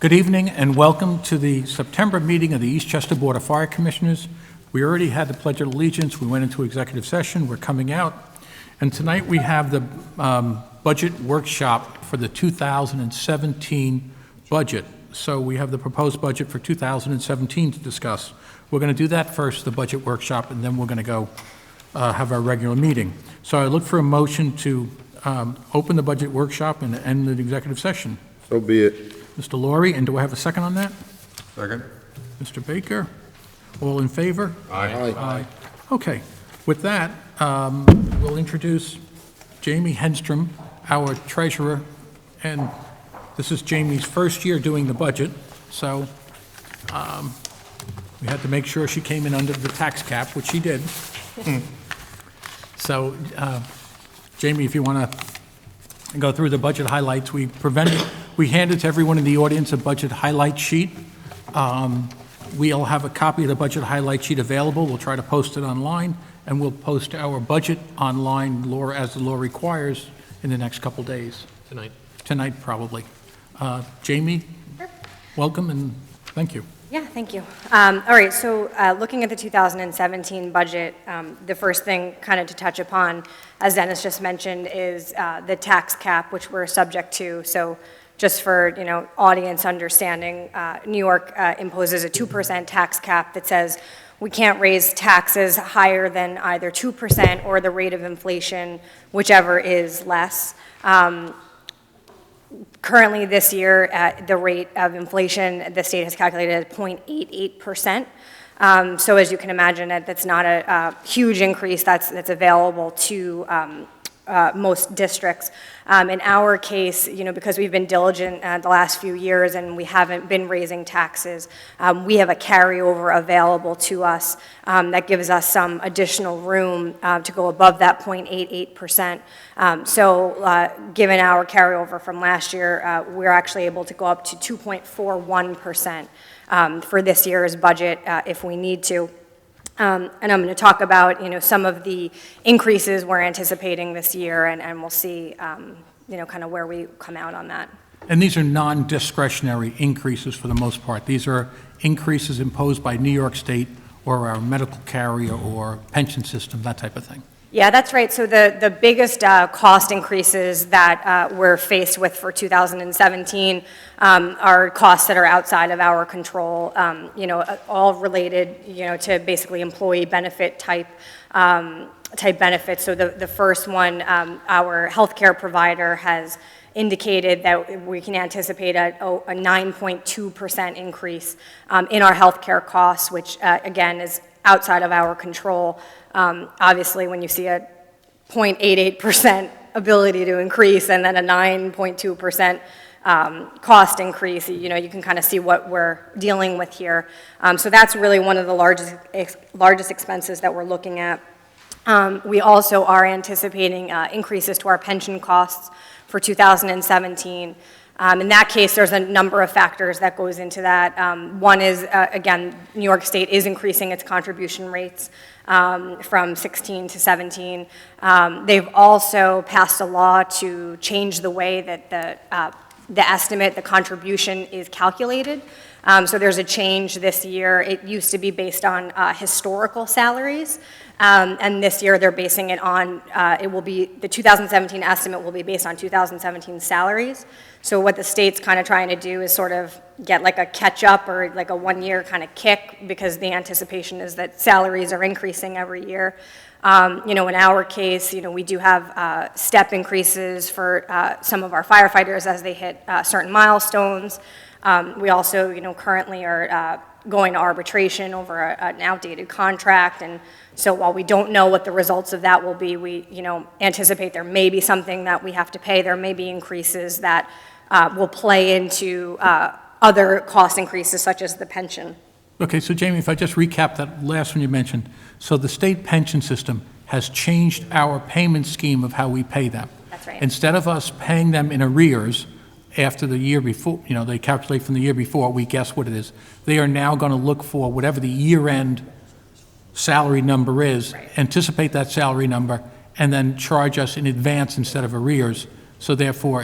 Good evening and welcome to the September meeting of the Eastchester Board of Fire Commissioners. We already had the Pledge of Allegiance. We went into executive session. We're coming out. And tonight we have the budget workshop for the 2017 budget. So we have the proposed budget for 2017 to discuss. We're going to do that first, the budget workshop, and then we're going to go have our regular meeting. So I look for a motion to open the budget workshop and end the executive session. So be it. Mr. Laurie, and do I have a second on that? Second. Mr. Baker? All in favor? Aye. Okay. With that, we'll introduce Jamie Henstrom, our treasurer, and this is Jamie's first year doing the budget, so we had to make sure she came in under the tax cap, which she did. So, Jamie, if you want to go through the budget highlights, we handed to everyone in the audience a budget highlight sheet. We'll have a copy of the budget highlight sheet available. We'll try to post it online, and we'll post our budget online, as the law requires, in the next couple days. Tonight, probably. Jamie, Sure. welcome, and thank you. Yeah, thank you. All right, so looking at the 2017 budget, the first thing kind of to touch upon, as Dennis just mentioned, is the tax cap, which we're subject to. So just for, audience understanding, New York imposes a 2% tax cap that says we can't raise taxes higher than either 2% or the rate of inflation, whichever is less. Currently this year, the rate of inflation, the state has calculated at 0.88%. So as you can imagine, that's not a huge increase that's available to most districts. In our case, because we've been diligent the last few years and we haven't been raising taxes, we have a carryover available to us that gives us some additional room to go above that 0.88%. So given our carryover from last year, we're actually able to go up to 2.41% for this year's budget if we need to. And I'm going to talk about, some of the increases we're anticipating this year, and we'll see, kind of where we come out on that. And these are non-discretionary increases for the most part. These are increases imposed by New York State or our medical carrier or pension system, that type of thing. Yeah, that's right. So the biggest cost increases that we're faced with for 2017 are costs that are outside of our control, all related, to basically employee benefit type benefits. So the first one, our healthcare provider has indicated that we can anticipate a 9.2% increase in our healthcare costs, which again is outside of our control. Obviously, when you see a 0.88% ability to increase and then a 9.2% cost increase, you can kind of see what we're dealing with here. So that's really one of the largest expenses that we're looking at. We also are anticipating increases to our pension costs for 2017. In that case, there's a number of factors that goes into that. One is, again, New York State is increasing its contribution rates from 16 to 17. They've also passed a law to change the way that the estimate, the contribution is calculated. So there's a change this year. It used to be based on historical salaries. And this year they're basing it on, the 2017 estimate will be based on 2017 salaries. So what the state's kind of trying to do is sort of get like a catch up or like a 1 year kind of kick, because the anticipation is that salaries are increasing every year. In our case, we do have step increases for some of our firefighters as they hit certain milestones. We also, currently are going to arbitration over an outdated contract, and so while we don't know what the results of that will be, we, anticipate there may be something that we have to pay. There may be increases that will play into other cost increases, such as the pension. Okay, so Jamie, if I just recap that last one you mentioned. So the state pension system has changed our payment scheme of how we pay them. That's right. Instead of us paying them in arrears after the year before, they calculate from the year before, we guess what it is. They are now going to look for whatever the year-end salary number is, Right. anticipate that salary number, and then charge us in advance instead of arrears. So therefore,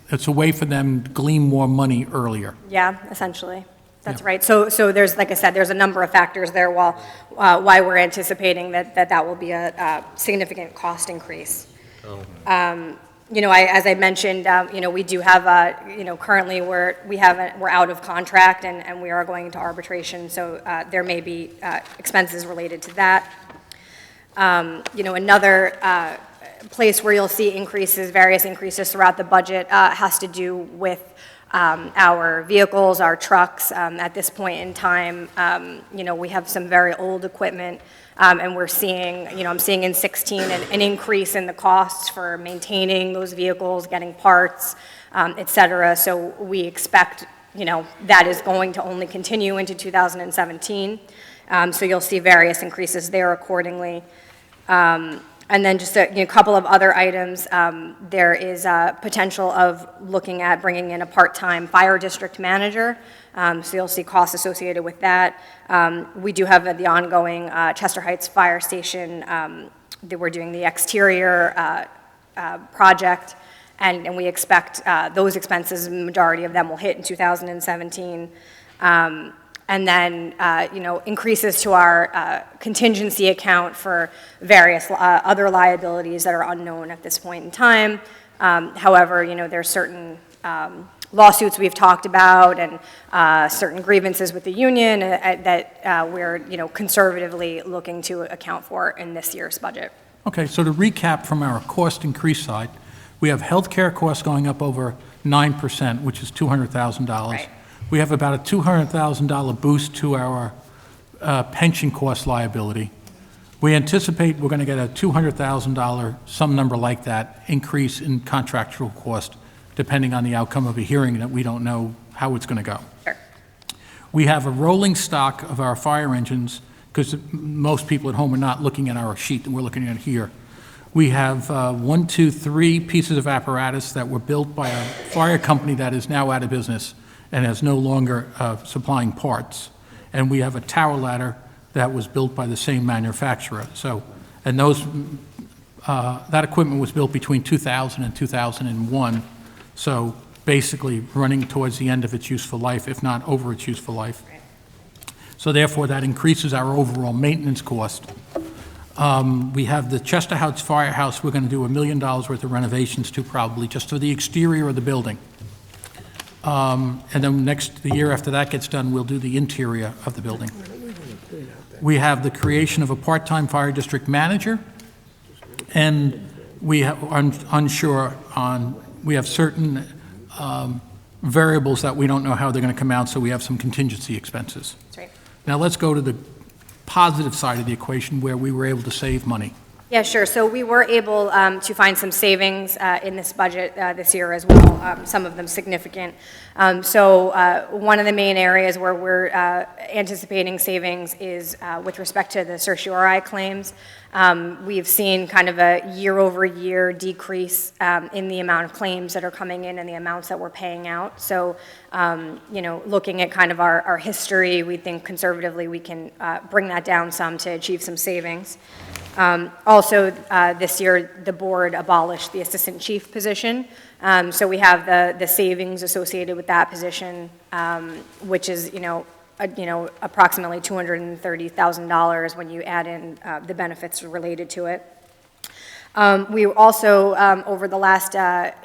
it's a way for them to glean more money earlier. Yeah, essentially. That's Yeah. right. So there's, like I said, there's a number of factors there why we're anticipating that will be a significant cost increase. As I mentioned, we do have, currently we're out of contract and we are going into arbitration, so there may be expenses related to that. Another place where you'll see various increases throughout the budget has to do with our vehicles, our trucks. At this point in time, we have some very old equipment, and we're seeing, I'm seeing in 16 an increase in the costs for maintaining those vehicles, getting parts, et cetera. So we expect, that is going to only continue into 2017. So you'll see various increases there accordingly. And then just a couple of other items. There is a potential of looking at bringing in a part-time fire district manager. So you'll see costs associated with that. We do have the ongoing Chester Heights Fire Station that we're doing the exterior project, and we expect those expenses, the majority of them will hit in 2017. And then, increases to our contingency account for various other liabilities that are unknown at this point in time. However, there's certain lawsuits we've talked about and certain grievances with the union that we're, conservatively looking to account for in this year's budget. Okay, so to recap from our cost increase side, we have healthcare costs going up over 9%, which is $200,000. Right. We have about a $200,000 boost to our pension cost liability. We anticipate we're going to get a $200,000, some number like that, increase in contractual cost, depending on the outcome of a hearing that we don't know how it's going to go. Sure. We have a rolling stock of our fire engines, because most people at home are not looking at our sheet that we're looking at here. We have 3 pieces of apparatus that were built by a fire company that is now out of business and is no longer supplying parts. And we have a tower ladder that was built by the same manufacturer. So, and that equipment was built between 2000 and 2001. So basically running towards the end of its useful life, if not over its useful life. So therefore, that increases our overall maintenance cost. We have the Chester Heights Firehouse. We're going to do $1 million worth of renovations to, probably just for the exterior of the building. And then the year after that gets done, we'll do the interior of the building. We have the creation of a part-time fire district manager, and we are unsure on, we have certain variables that we don't know how they're going to come out, so we have some contingency expenses. That's right. Now let's go to the positive side of the equation where we were able to save money. Yeah, sure. So we were able to find some savings in this budget this year as well, some of them significant. So one of the main areas where we're anticipating savings is with respect to the certiorari claims. We've seen kind of a year-over-year decrease in the amount of claims that are coming in and the amounts that we're paying out. So, looking at kind of our history, we think conservatively we can bring that down some to achieve some savings. Also, this year, the board abolished the assistant chief position. So we have the savings associated with that position, which is, approximately $230,000 when you add in the benefits related to it. We also, over the last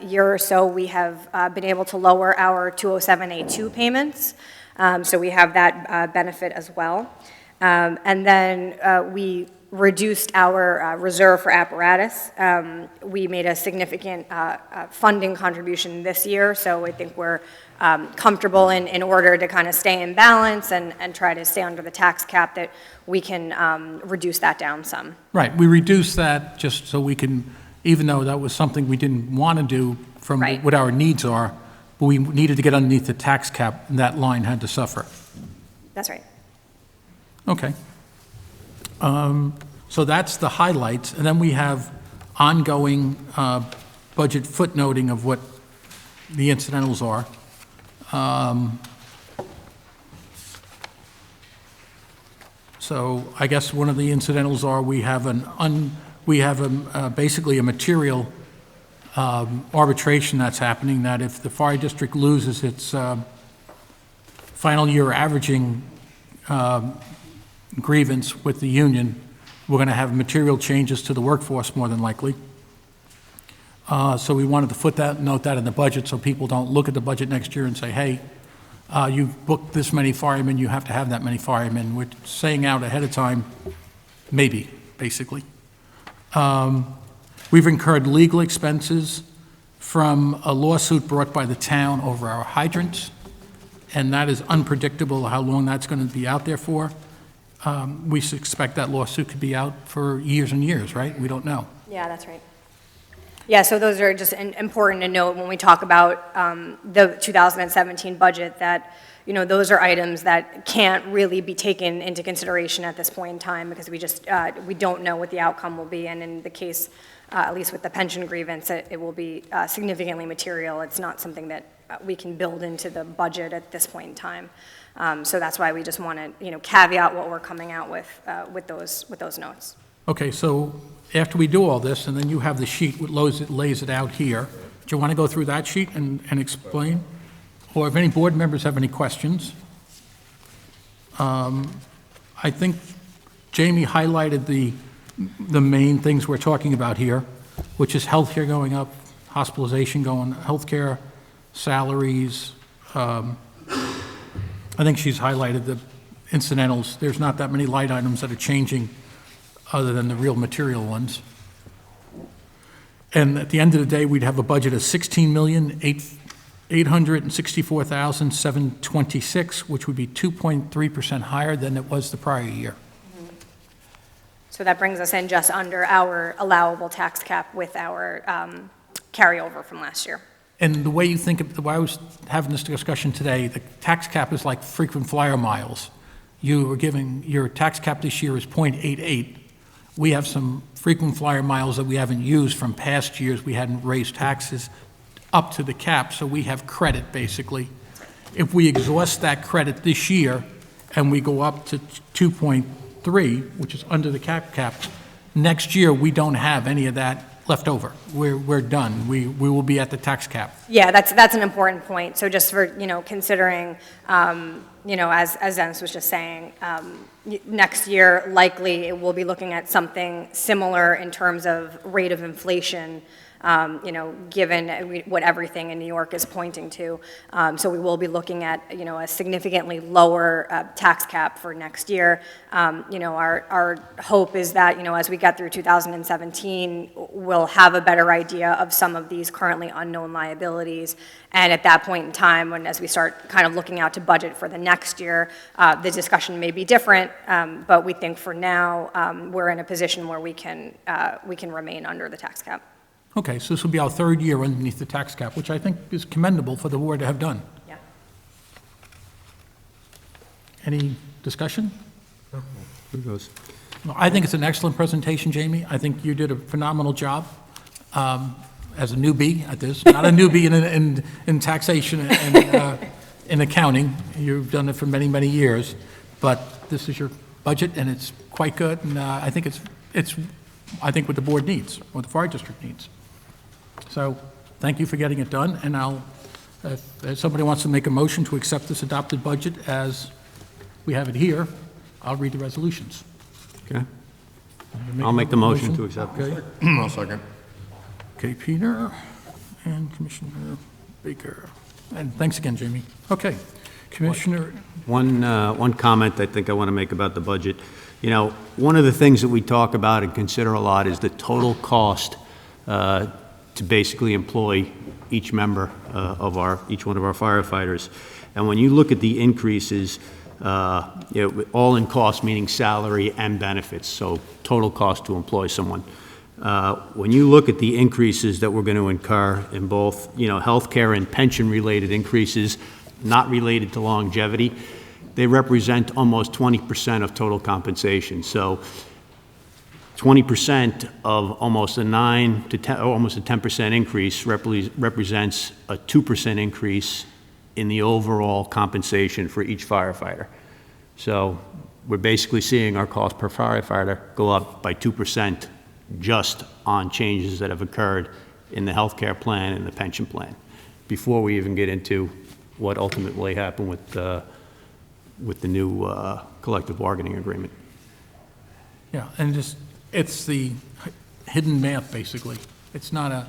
year or so, we have been able to lower our 207A2 payments. So we have that benefit as well. And then we reduced our reserve for apparatus. We made a significant funding contribution this year, so I think we're comfortable in order to kind of stay in balance and try to stay under the tax cap that we can reduce that down some. Right, we reduced that just so we can, even though that was something we didn't want to do from Right. what our needs are, but we needed to get underneath the tax cap, and that line had to suffer. That's right. Okay. So that's the highlights, and then we have ongoing budget footnoting of what the incidentals are. So I guess one of the incidentals are we have basically a material arbitration that's happening, that if the fire district loses its final year averaging grievance with the union, we're going to have material changes to the workforce more than likely. So we wanted to note that in the budget so people don't look at the budget next year and say, hey, you've booked this many firemen, you have to have that many firemen. We're saying out ahead of time, maybe, basically. We've incurred legal expenses from a lawsuit brought by the town over our hydrants, and that is unpredictable how long that's going to be out there for. We expect that lawsuit could be out for years and years, right? We don't know. Yeah, that's right. Yeah, so those are just important to note when we talk about the 2017 budget, that, those are items that can't really be taken into consideration at this point in time because we don't know what the outcome will be. And in the case, at least with the pension grievance, it will be significantly material. It's not something that we can build into the budget at this point in time. So that's why we just want to, caveat what we're coming out with those notes. Okay, so after we do all this, and then you have the sheet that lays it out here, do you want to go through that sheet and explain? Or if any board members have any questions? I think Jamie highlighted the main things we're talking about here, which is healthcare going up, hospitalization going, healthcare, salaries. I think she's highlighted the incidentals. There's not that many light items that are changing other than the real material ones. And at the end of the day, we'd have a budget of $16,864,726, which would be 2.3% higher than it was the prior year. So that brings us in just under our allowable tax cap with our carryover from last year. And the way you think of, the way I was having this discussion today, the tax cap is like frequent flyer miles. You were giving, your tax cap this year is 0.88. We have some frequent flyer miles that we haven't used from past years. We hadn't raised taxes up to the cap, so we have credit, basically. If we exhaust that credit this year and we go up to 2.3, which is under the cap, next year we don't have any of that left over. We're done. We will be at the tax cap. Yeah, that's an important point. So just for, considering, as Dennis was just saying, next year, likely, we'll be looking at something similar in terms of rate of inflation, given what everything in New York is pointing to. So we will be looking at, a significantly lower tax cap for next year. Our hope is that, as we get through 2017, we'll have a better idea of some of these currently unknown liabilities. And at that point in time, as we start kind of looking out to budget for the next year, the discussion may be different, but we think for now, we're in a position where we can remain under the tax cap. Okay, so this will be our third year underneath the tax cap, which I think is commendable for the board to have done. Yeah. Any discussion? Who goes? No, I think it's an excellent presentation, Jamie. I think you did a phenomenal job as a newbie at this. Not a newbie in taxation and in accounting. You've done it for many, many years. But this is your budget, and it's quite good. And I think it's what the board needs, what the fire district needs. So thank you for getting it done. And if somebody wants to make a motion to accept this adopted budget as we have it here, I'll read the resolutions. Okay. I'll make the motion to accept. Okay. I'll second. Okay, Peter and Commissioner Baker. And thanks again, Jamie. Okay, Commissioner. One comment I think I want to make about the budget. One of the things that we talk about and consider a lot is the total cost to basically employ each member of each one of our firefighters. And when you look at the increases, all in cost, meaning salary and benefits, so total cost to employ someone. When you look at the increases that we're going to incur in both, healthcare and pension-related increases, not related to longevity, they represent almost 20% of total compensation. So 20% of almost a 9 to 10, or almost a 10% increase represents a 2% increase in the overall compensation for each firefighter. So we're basically seeing our cost per firefighter go up by 2% just on changes that have occurred in the healthcare plan and the pension plan, before we even get into what ultimately happened with the new collective bargaining agreement. Yeah, and just, it's the hidden math, basically. It's not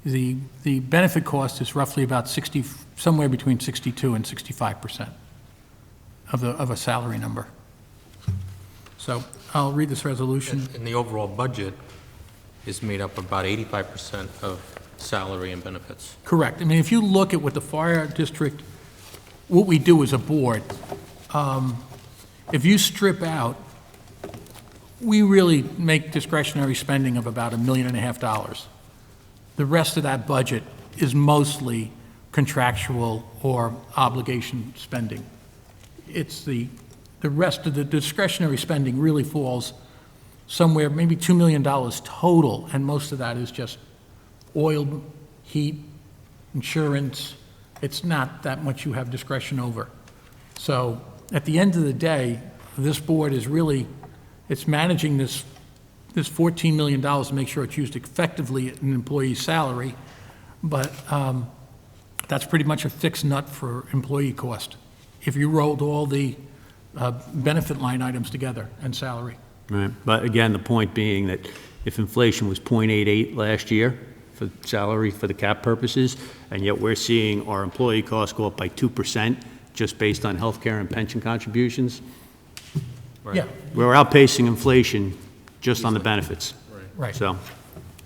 the benefit cost is roughly about 60, somewhere between 62 and 65% of a salary number. So I'll read this resolution. And the overall budget is made up about 85% of salary and benefits. Correct. I mean, if you look at what the fire district, what we do as a board, if you strip out, we really make discretionary spending of about $1.5 million. The rest of that budget is mostly contractual or obligation spending. It's the rest of the discretionary spending really falls somewhere, maybe $2 million total, and most of that is just oil, heat, insurance. It's not that much you have discretion over. So at the end of the day, this board is really, it's managing this $14 million to make sure it's used effectively in an employee's salary, but that's pretty much a fixed nut for employee cost, if you rolled all the benefit line items together and salary. Right. But again, the point being that if inflation was 0.88 last year for salary for the cap purposes, and yet we're seeing our employee costs go up by 2% just based on healthcare and pension contributions, Yeah, we're outpacing inflation just on the benefits. right. So,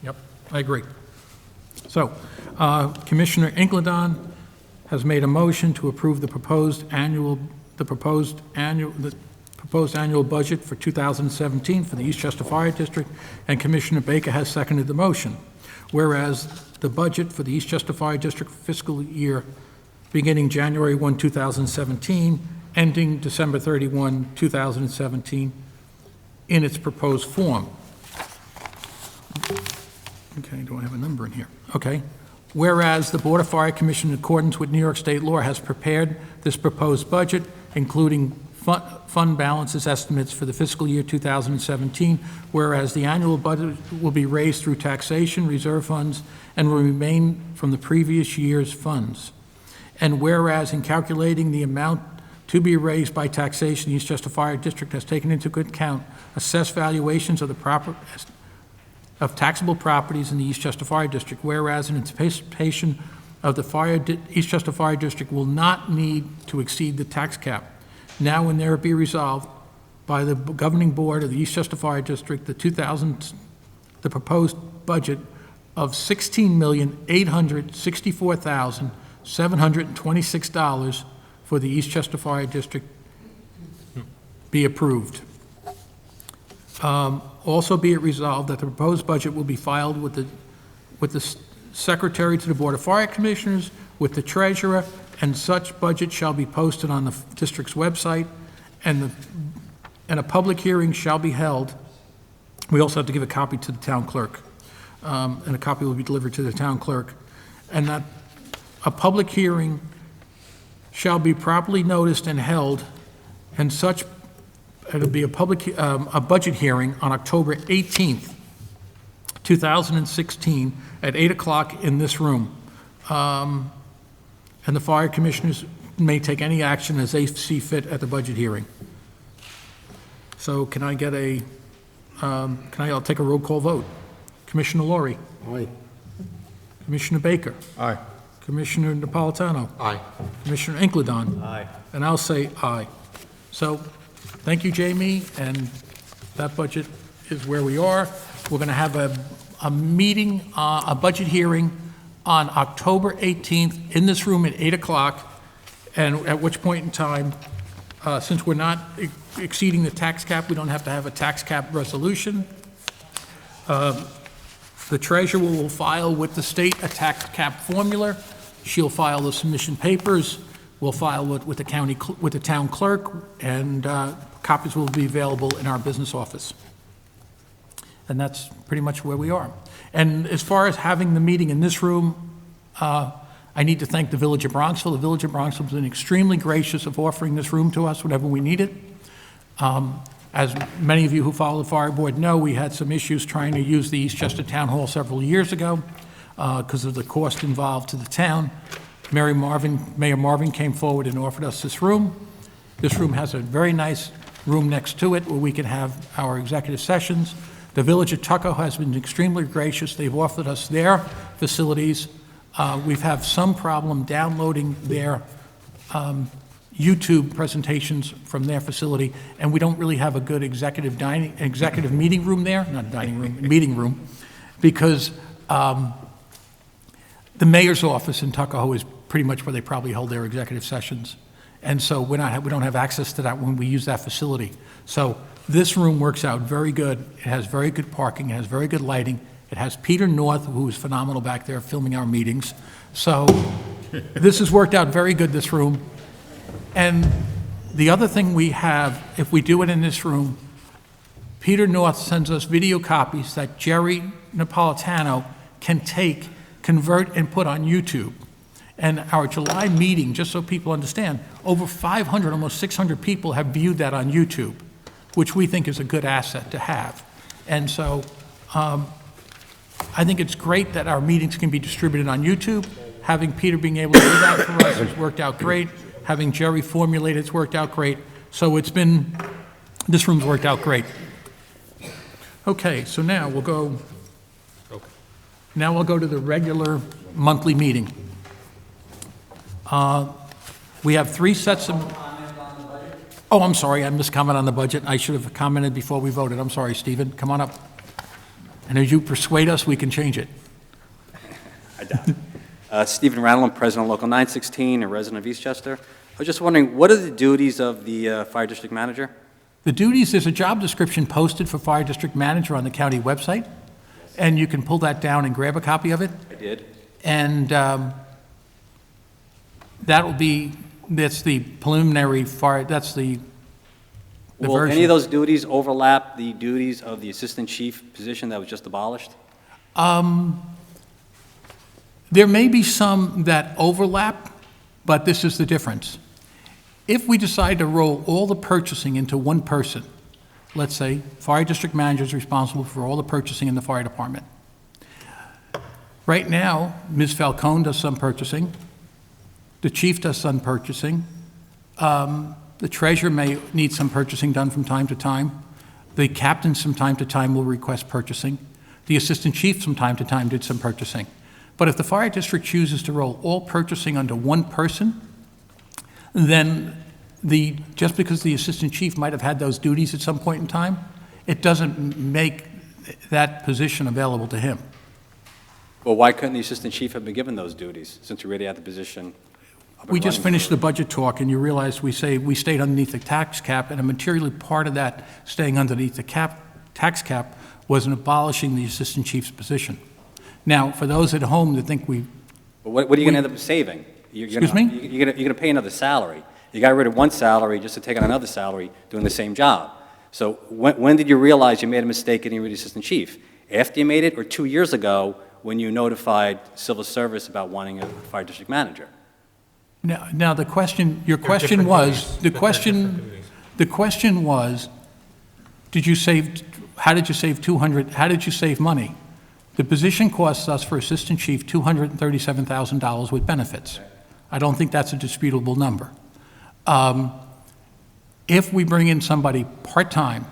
Yep, I agree. So, Commissioner Inkledon has made a motion to approve the proposed annual budget for 2017 for the Eastchester Fire District, and Commissioner Baker has seconded the motion. Whereas the budget for the Eastchester Fire District fiscal year beginning January 1, 2017, ending December 31, 2017, in its proposed form. Okay, do I have a number in here? Okay. Whereas the Board of Fire Commission, in accordance with New York State law, has prepared this proposed budget, including fund balances estimates for the fiscal year 2017, whereas the annual budget will be raised through taxation, reserve funds, and will remain from the previous year's funds. And whereas in calculating the amount to be raised by taxation, the Eastchester Fire District has taken into account assessed valuations of of taxable properties in the Eastchester Fire District, whereas in anticipation of the Eastchester Fire District will not need to exceed the tax cap. Now and there be resolved by the governing board of the Eastchester Fire District, the proposed budget of $16,864,726 for the Eastchester Fire District be approved. Also be it resolved that the proposed budget will be filed with the Secretary to the Board of Fire Commissioners, with the Treasurer, and such budget shall be posted on the district's website, and a public hearing shall be held. We also have to give a copy to the town clerk, and a copy will be delivered to the town clerk, and that a public hearing shall be properly noticed and held, and such, it'll be a budget hearing on October 18th, 2016, at 8 o'clock in this room. And the fire commissioners may take any action as they see fit at the budget hearing. So can I get I'll take a roll call vote. Commissioner Laurie? Aye. Commissioner Baker? Aye. Commissioner Napolitano? Aye. Commissioner Inkledon? aye. And I'll say aye. So, thank you, Jamie, and that budget is where we are. We're going to have a meeting, a budget hearing on October 18th in this room at 8 o'clock, and at which point in time, since we're not exceeding the tax cap, we don't have to have a tax cap resolution. The treasurer will file with the state a tax cap formula. She'll file the submission papers. We'll file with the town clerk, and copies will be available in our business office. And that's pretty much where we are. And as far as having the meeting in this room, I need to thank the Village of Bronxville. The Village of Bronxville has been extremely gracious of offering this room to us whenever we need it. As many of you who follow the fire board know, we had some issues trying to use the Eastchester Town Hall several years ago. because of the cost involved to the town. Mayor Marvin came forward and offered us this room. This room has a very nice room next to it where we can have our executive sessions. The Village of Tuckahoe has been extremely gracious. They've offered us their facilities. We've had some problem downloading their YouTube presentations from their facility, and we don't really have a good executive meeting room there, not dining room, meeting room, because the mayor's office in Tuckahoe is pretty much where they probably hold their executive sessions. And so we don't have access to that when we use that facility. So this room works out very good. It has very good parking, it has very good lighting. It has Peter North, who is phenomenal back there filming our meetings. So this has worked out very good, this room. And the other thing we have, if we do it in this room, Peter North sends us video copies that Jerry Napolitano can take, convert, and put on YouTube. And our July meeting, just so people understand, over 500, almost 600 people have viewed that on YouTube, which we think is a good asset to have. And so I think it's great that our meetings can be distributed on YouTube. Having Peter being able to do that for us has worked out great. Having Jerry formulate it's worked out great. So this room's worked out great. Okay, so now we'll go to the regular monthly meeting. We have 3 sets of... Oh, I'm sorry, I missed comment on the budget. I should have commented before we voted. I'm sorry, Stephen, come on up. And as you persuade us, we can change it. I doubt it. Stephen Randall, I'm President of Local 916, a resident of Eastchester. I was just wondering, what are the duties of the Fire District Manager? The duties, there's a job description posted for Fire District Manager on the county website, and you can pull that down and grab a copy of it. I did. And that's the preliminary fire, that's the Will version. any of those duties overlap the duties of the Assistant Chief position that was just abolished? There may be some that overlap, but this is the difference. If we decide to roll all the purchasing into one person, let's say Fire District Manager is responsible for all the purchasing in the fire department. Right now, Ms. Falcone does some purchasing. The chief does some purchasing. The treasurer may need some purchasing done from time to time. The captain from time to time will request purchasing. The assistant chief from time to time did some purchasing. But if the fire district chooses to roll all purchasing under one person, then just because the assistant chief might have had those duties at some point in time, it doesn't make that position available to him. Well, why couldn't the Assistant Chief have been given those duties, since we already had the position up and We just running? finished the budget talk, and you realize we stayed underneath the tax cap, and a materially part of that staying underneath the tax cap was in abolishing the assistant chief's position. Now, for those at home that think But what are you going to end up saving? Excuse me? You're going to pay another salary. You got rid of one salary just to take on another salary doing the same job. So when did you realize you made a mistake getting rid of the Assistant Chief? After you made it, or 2 years ago when you notified Civil Service about wanting a Fire District Manager? Now the question, your question was, the question was, how did you save money? The position costs us for assistant chief $237,000 with benefits. I don't think that's a disputable number. If we bring in somebody part-time,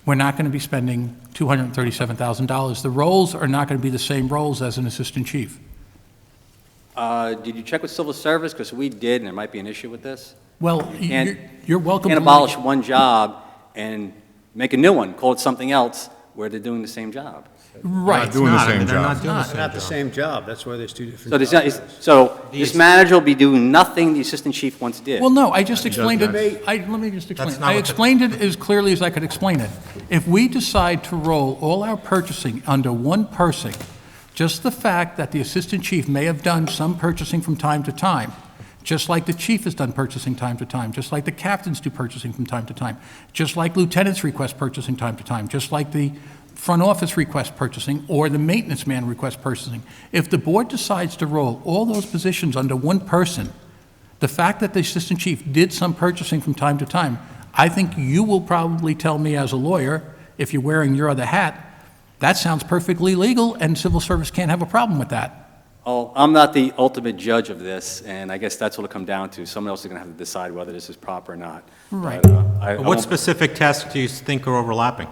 we're not going to be spending $237,000. The roles are not going to be the same roles as an assistant chief. Did you check with Civil Service? Because we did, and there might be an issue with this. Well, you're welcome You to... can't abolish one job and make a new one, call it something else, where they're doing the same job. Right. Doing the same They're not job. doing the same job. That's why there's two different So, jobs. this manager will be doing nothing the Assistant Chief once did. Well, no, I just explained it, that. let me just explain. That's not I what the- explained it as clearly as I could explain it. If we decide to roll all our purchasing under one person, just the fact that the assistant chief may have done some purchasing from time to time, just like the chief has done purchasing time to time, just like the captains do purchasing from time to time, just like lieutenants request purchasing time to time, just like the front office request purchasing or the maintenance man request purchasing. If the board decides to roll all those positions under one person, the fact that the assistant chief did some purchasing from time to time, I think you will probably tell me as a lawyer, if you're wearing your other hat, That sounds perfectly legal, and civil service can't have a problem with that. Oh, I'm not the ultimate judge of this, and I guess that's what it'll come down to. Someone else is going to have to decide whether this is proper or not. Right. But, I What won't- specific tasks do you think are overlapping?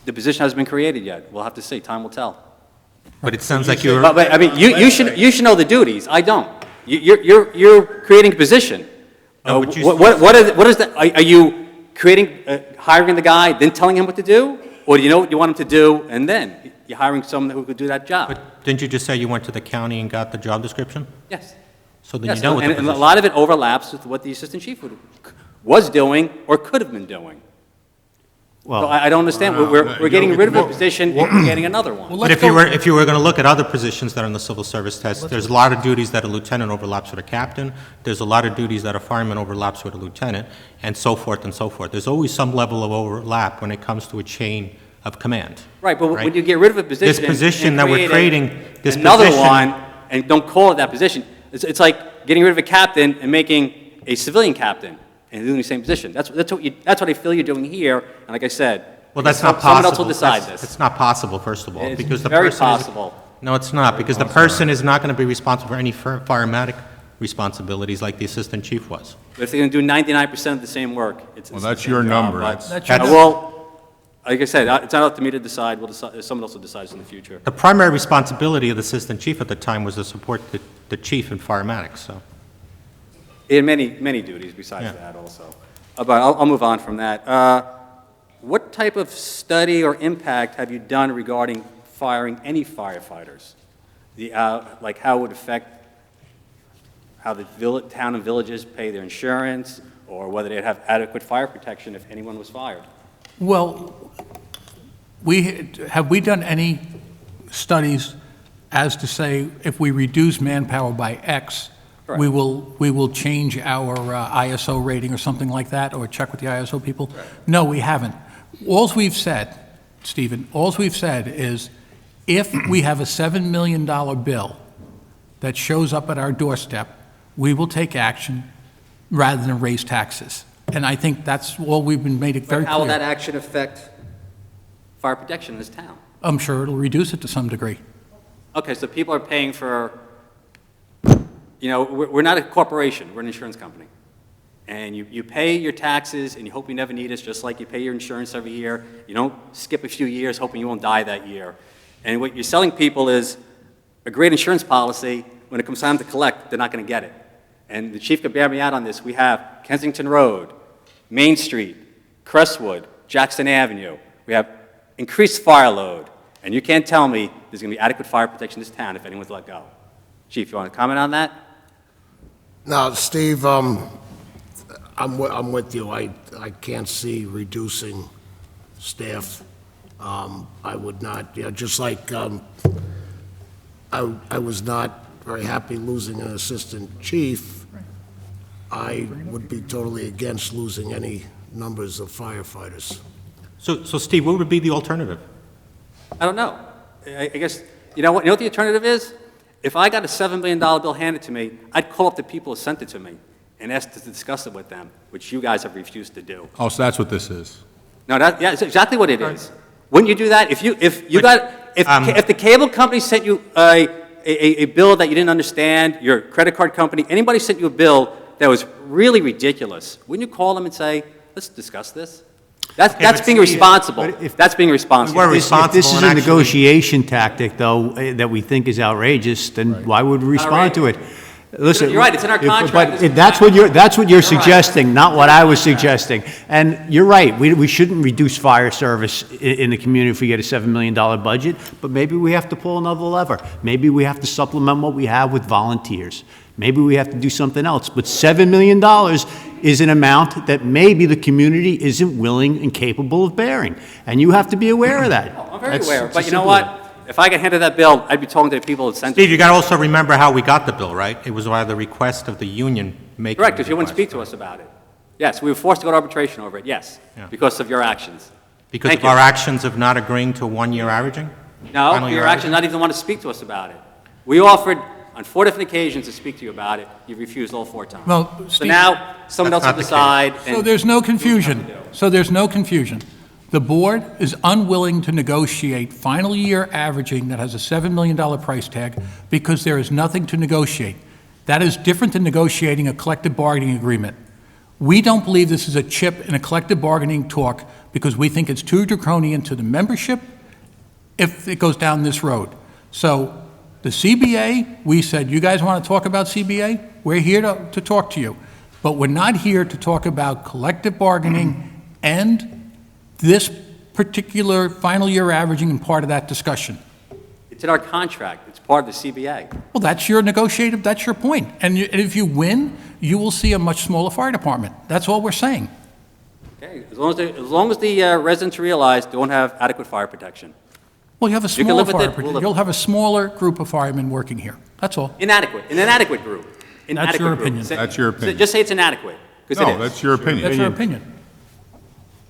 The position hasn't been created yet. We'll have to see. Time will tell. But it sounds like you're, But I mean, you should know the duties. I don't. You're creating a position. No, but you- What is that? Are you hiring the guy, then telling him what to do? Or do you know what you want him to do, and then you're hiring someone who could do that job? but didn't you just say you went to the county and got the job description? Yes. So then Yes, you know what the and a position. lot of it overlaps with what the assistant chief was doing or could have been doing. So Well, I don't understand. We're getting rid of a position and we're getting another one. But if you were going to look at other positions that are in the civil service test, there's a lot of duties that a lieutenant overlaps with a captain. There's a lot of duties that a fireman overlaps with a lieutenant, and so forth and so forth. There's always some level of overlap when it comes to a chain of command. Right, but when you get rid of a position. This position and that we're create creating, this another position- one, and don't call it that position, it's like getting rid of a captain and making a civilian captain and doing the same position. That's what I feel you're doing here, and like I said. Well, that's not possible. Someone else will decide this. It's not possible, first of all, It's because the very person is- possible. No, it's not, because the person is not going to be responsible for any firematic responsibilities like the assistant chief was. But if they're going to do 99% of the same work, it's. Well, it's the that's same your job, number. but- That's your Well, like I said, it's not up to me to decide. Someone else will decide this in the future. The primary responsibility of the assistant chief at the time was to support the chief in firematics, so. He had many duties besides Yeah. that also. But I'll move on from that. What type of study or impact have you done regarding firing any firefighters? Like how it would affect how the town and villages pay their insurance, or whether they'd have adequate fire protection if anyone was fired? Well, have we done any studies as to say, if we reduce manpower by X, we will change our ISO rating or something like that, or check with the ISO people? No, we haven't. Alls we've said, Stephen, alls we've said is, if we have a $7 million bill that shows up at our doorstep, we will take action rather than raise taxes. And I think that's all we've been made it very But how will that clear. action affect fire protection in this town? I'm sure it'll reduce it to some degree. Okay, so people are paying for, we're not a corporation, we're an insurance company. And you pay your taxes and you hope you never need us, just like you pay your insurance every year. You don't skip a few years hoping you won't die that year. And what you're selling people is a great insurance policy. When it comes time to collect, they're not going to get it. And the chief could bear me out on this. We have Kensington Road, Main Street, Crestwood, Jackson Avenue. We have increased fire load. And you can't tell me there's going to be adequate fire protection in this town if anyone's let go. Chief, you want to comment on that? No, Steve, I'm with you. I can't see reducing staff. I would not, just like I was not very happy losing an assistant chief. I would be totally against losing any numbers of firefighters. So Steve, what would be the alternative? I don't know. I guess, you know what the alternative is? If I got a $7 million bill handed to me, I'd call up the people who sent it to me and ask to discuss it with them, which you guys have refused to do. Oh, so that's what this is? No, yeah, it's exactly what it is. Wouldn't you do that? If the cable company sent you a bill that you didn't understand, your credit card company, anybody sent you a bill that was really ridiculous, wouldn't you call them and say, let's discuss this? That's but being Steve, responsible. but if- That's being responsible. We're If responsible this is and a actually- negotiation tactic, though, that we think is outrageous, then why would we respond to it? Listen, You're right, it's in our contract. But that's what you're suggesting, not what I was suggesting. And you're right, we shouldn't reduce fire service in the community if we get a $7 million budget, but maybe we have to pull another lever. Maybe we have to supplement what we have with volunteers. Maybe we have to do something else. But $7 million is an amount that maybe the community isn't willing and capable of bearing. And you have to be aware of that. I'm very That's- aware, it's but as you know simple as that. what? If I got handed that bill, I'd be talking to the people that sent it. Steve, you got to also remember how we got the bill, right? It was by the request of the union making Correct, the because you wouldn't speak request, to us about it. Yes, we were forced to go to arbitration over it, yes, Yeah. because of your actions. Because Thank of you. our actions of not agreeing to 1 year averaging? No, Final your year actions not even want to speak to us about it. We offered on 4 different occasions to speak to you about it. You refused all 4 times. Well, So Steve- now, someone else That's will not the case. decide. So there's no confusion. So there's no confusion. The board is unwilling to negotiate final year averaging that has a $7 million price tag because there is nothing to negotiate. That is different than negotiating a collective bargaining agreement. We don't believe this is a chip in a collective bargaining talk because we think it's too draconian to the membership if it goes down this road. So the CBA, we said, you guys want to talk about CBA? We're here to talk to you. But we're not here to talk about collective bargaining and this particular final year averaging and part of that discussion. It's in our contract. It's part of the CBA. Well, that's your negotiative, that's your point. And if you win, you will see a much smaller fire department. That's all we're saying. Okay, as long as the residents realize they don't have adequate fire protection. Well, you have a can smaller live with fire it, we'll protection. live You'll have a smaller group of firemen working here. That's all. Inadequate, an inadequate group. That's your Inadequate group. opinion. That's your opinion. Just say it's inadequate, because it No, is. that's your opinion. That's your opinion.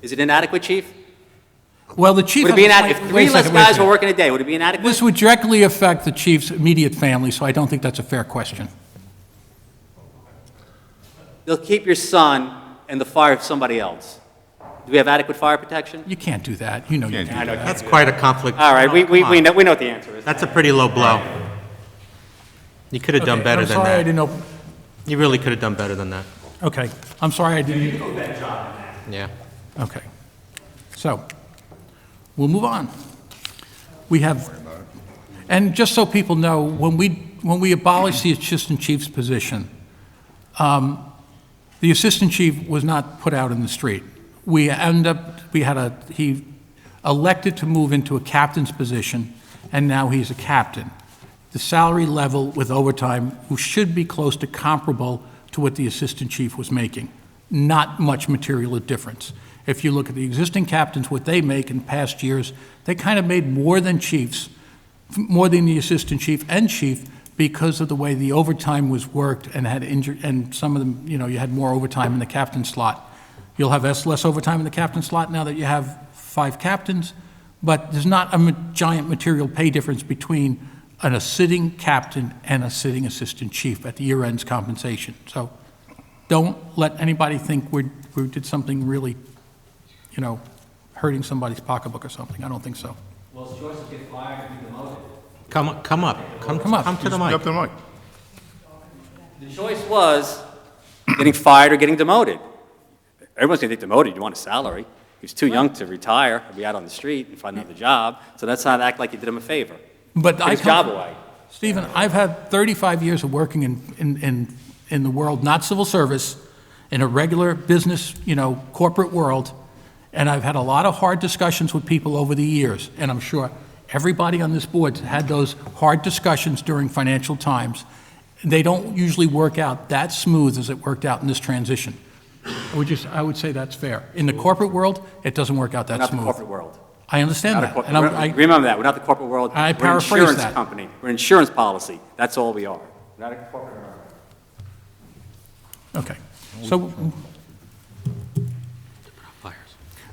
Is it inadequate, chief? Well, the chief. Would it be has a inadequate? point- If wait a three less second, wait a guys were second. working a day, would it be inadequate? This would directly affect the chief's immediate family, so I don't think that's a fair question. They'll keep your son and the fire of somebody else. Do we have adequate fire protection? You can't do that. You know you Can't do can't. that. That's quite a conflict. All right, we Come on. know what the answer is. That's a pretty low blow. You could have done Okay, better I'm than sorry I that. didn't know. You really could have done better than that. Okay, I'm sorry I didn't. Yeah. Okay. So, we'll move on. We have, and just so people know, when we abolished the assistant chief's position, the assistant chief was not put out in the street. He elected to move into a captain's position, and now he's a captain. The salary level with overtime should be close to comparable to what the assistant chief was making. Not much material difference. If you look at the existing captains, what they make in past years, they kind of made more than chiefs, more than the assistant chief and chief, because of the way the overtime was worked and had and some of them, you had more overtime in the captain slot. You'll have less overtime in the captain slot now that you have 5 captains, but there's not a giant material pay difference between a sitting captain and a sitting assistant chief at the year-end's compensation. So don't let anybody think we did something really, hurting somebody's pocketbook or something. I don't think so. Well, his choice is get fired or be demoted. Come up. Come up. Come to the Speak mic. up to the mic. The choice was getting fired or getting demoted. Everyone's going to get demoted. You want a salary. He was too young to retire or be out on the street and find another job, so that's not act like you did him a favor. But Get his job away. Stephen, I've had 35 years of working in the world, not civil service, in a regular business, corporate world, and I've had a lot of hard discussions with people over the years, and I'm sure everybody on this board had those hard discussions during financial times. They don't usually work out that smooth as it worked out in this transition. I would say that's fair. In the corporate world, it doesn't work out We're that not the smooth. corporate world. I understand Not a that. cor- And I- Remember that. We're not the corporate world. I We're an paraphrased insurance that. company. We're an insurance policy. That's all we are. We're not a corporate world. Okay, so,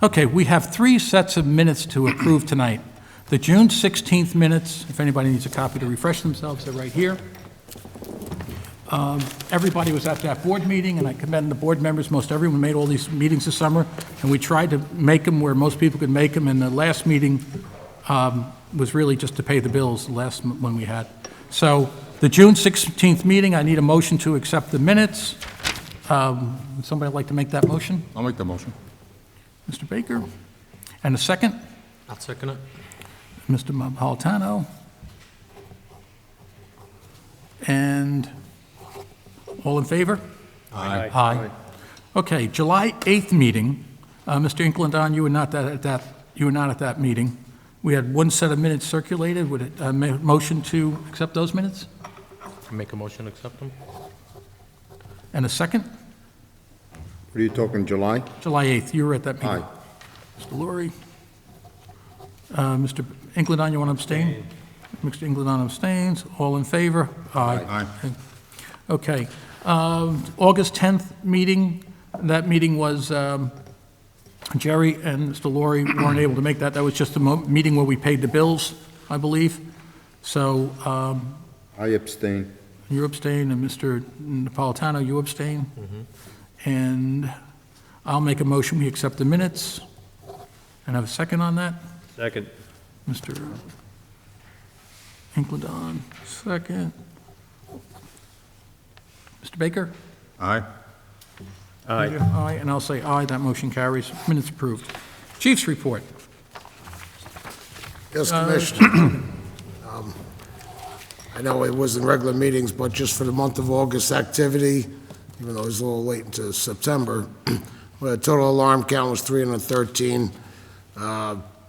okay, we have 3 sets of minutes to approve tonight. The June 16th minutes, if anybody needs a copy to refresh themselves, they're right here. Everybody was at that board meeting, and I commend the board members. Most everyone made all these meetings this summer, and we tried to make them where most people could make them, and the last meeting was really just to pay the bills, the last one we had. So, the June 16th meeting, I need a motion to accept the minutes. Would somebody like to make that motion? I'll make the motion. Mr. Baker? And a second? I'll second it. Mr. Napolitano? And all in favor? Aye. Aye. Okay, July 8th meeting, Mr. Inklandon, you were not at that meeting. We had 1 set of minutes circulated. Would it, motion to accept those minutes? Make a motion to accept them. And a second? What are you talking, July? July 8th, you were at that meeting. Aye. Mr. Laurie? Mr. Inklandon, you want to abstain? Mr. Inklandon abstains. All in favor? Aye. Okay. August 10th meeting, that meeting was, Jerry and Mr. Laurie weren't able to make that. That was just a meeting where we paid the bills, I believe. So I abstain. you abstain, and Mr. Napolitano, you abstain. And I'll make a motion, we accept the minutes And have a second on that? Second. Mr. Inkledon, second. Mr. Baker? Aye. Aye. Aye, and I'll say aye, that motion carries. Minutes approved. Chief's report. Yes, Commissioner. I know it was in regular meetings, but just for the month of August activity, even though it was a little late into September, the total alarm count was 313,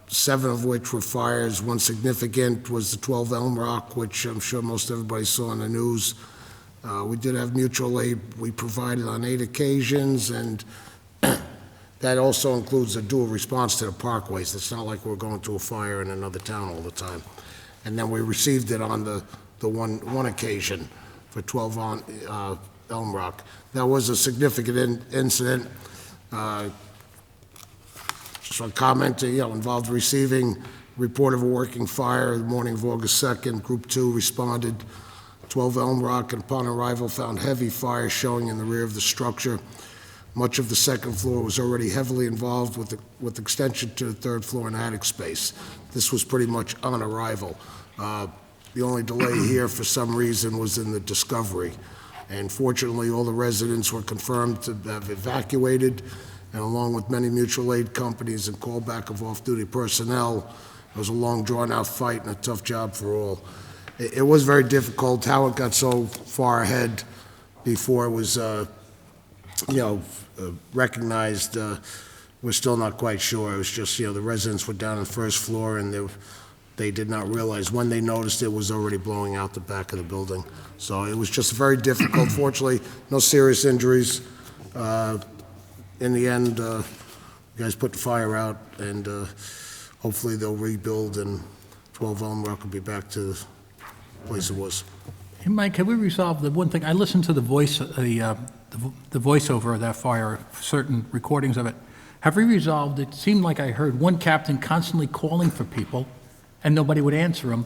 7 of which were fires. One significant was the 12 Elm Rock, which I'm sure most everybody saw in the news. We did have mutual aid we provided on 8 occasions, and that also includes a dual response to the parkways. It's not like we're going to a fire in another town all the time. And then we received it on the one occasion for 12 on Elm Rock. That was a significant incident. Just a comment, involved receiving report of a working fire the morning of August 2nd. Group 2 responded. 12 Elm Rock, and upon arrival found heavy fire showing in the rear of the structure. Much of the second floor was already heavily involved with extension to the third floor and attic space. This was pretty much on arrival. The only delay here, for some reason, was in the discovery. And fortunately, all the residents were confirmed to have evacuated, and along with many mutual aid companies and callback of off-duty personnel, it was a long, drawn-out fight and a tough job for all. It was very difficult. How it got so far ahead before it was, recognized, we're still not quite sure. It was just, the residents were down on the first floor, and they did not realize when they noticed it was already blowing out the back of the building. So it was just very difficult. Fortunately, no serious injuries. In the end, you guys put the fire out, and hopefully they'll rebuild, and 12 Elm Rock will be back to the place it was. Hey, Mike, have we resolved the one thing? I listened to the voiceover of that fire, certain recordings of it. Have we resolved, it seemed like I heard one captain constantly calling for people, and nobody would answer him.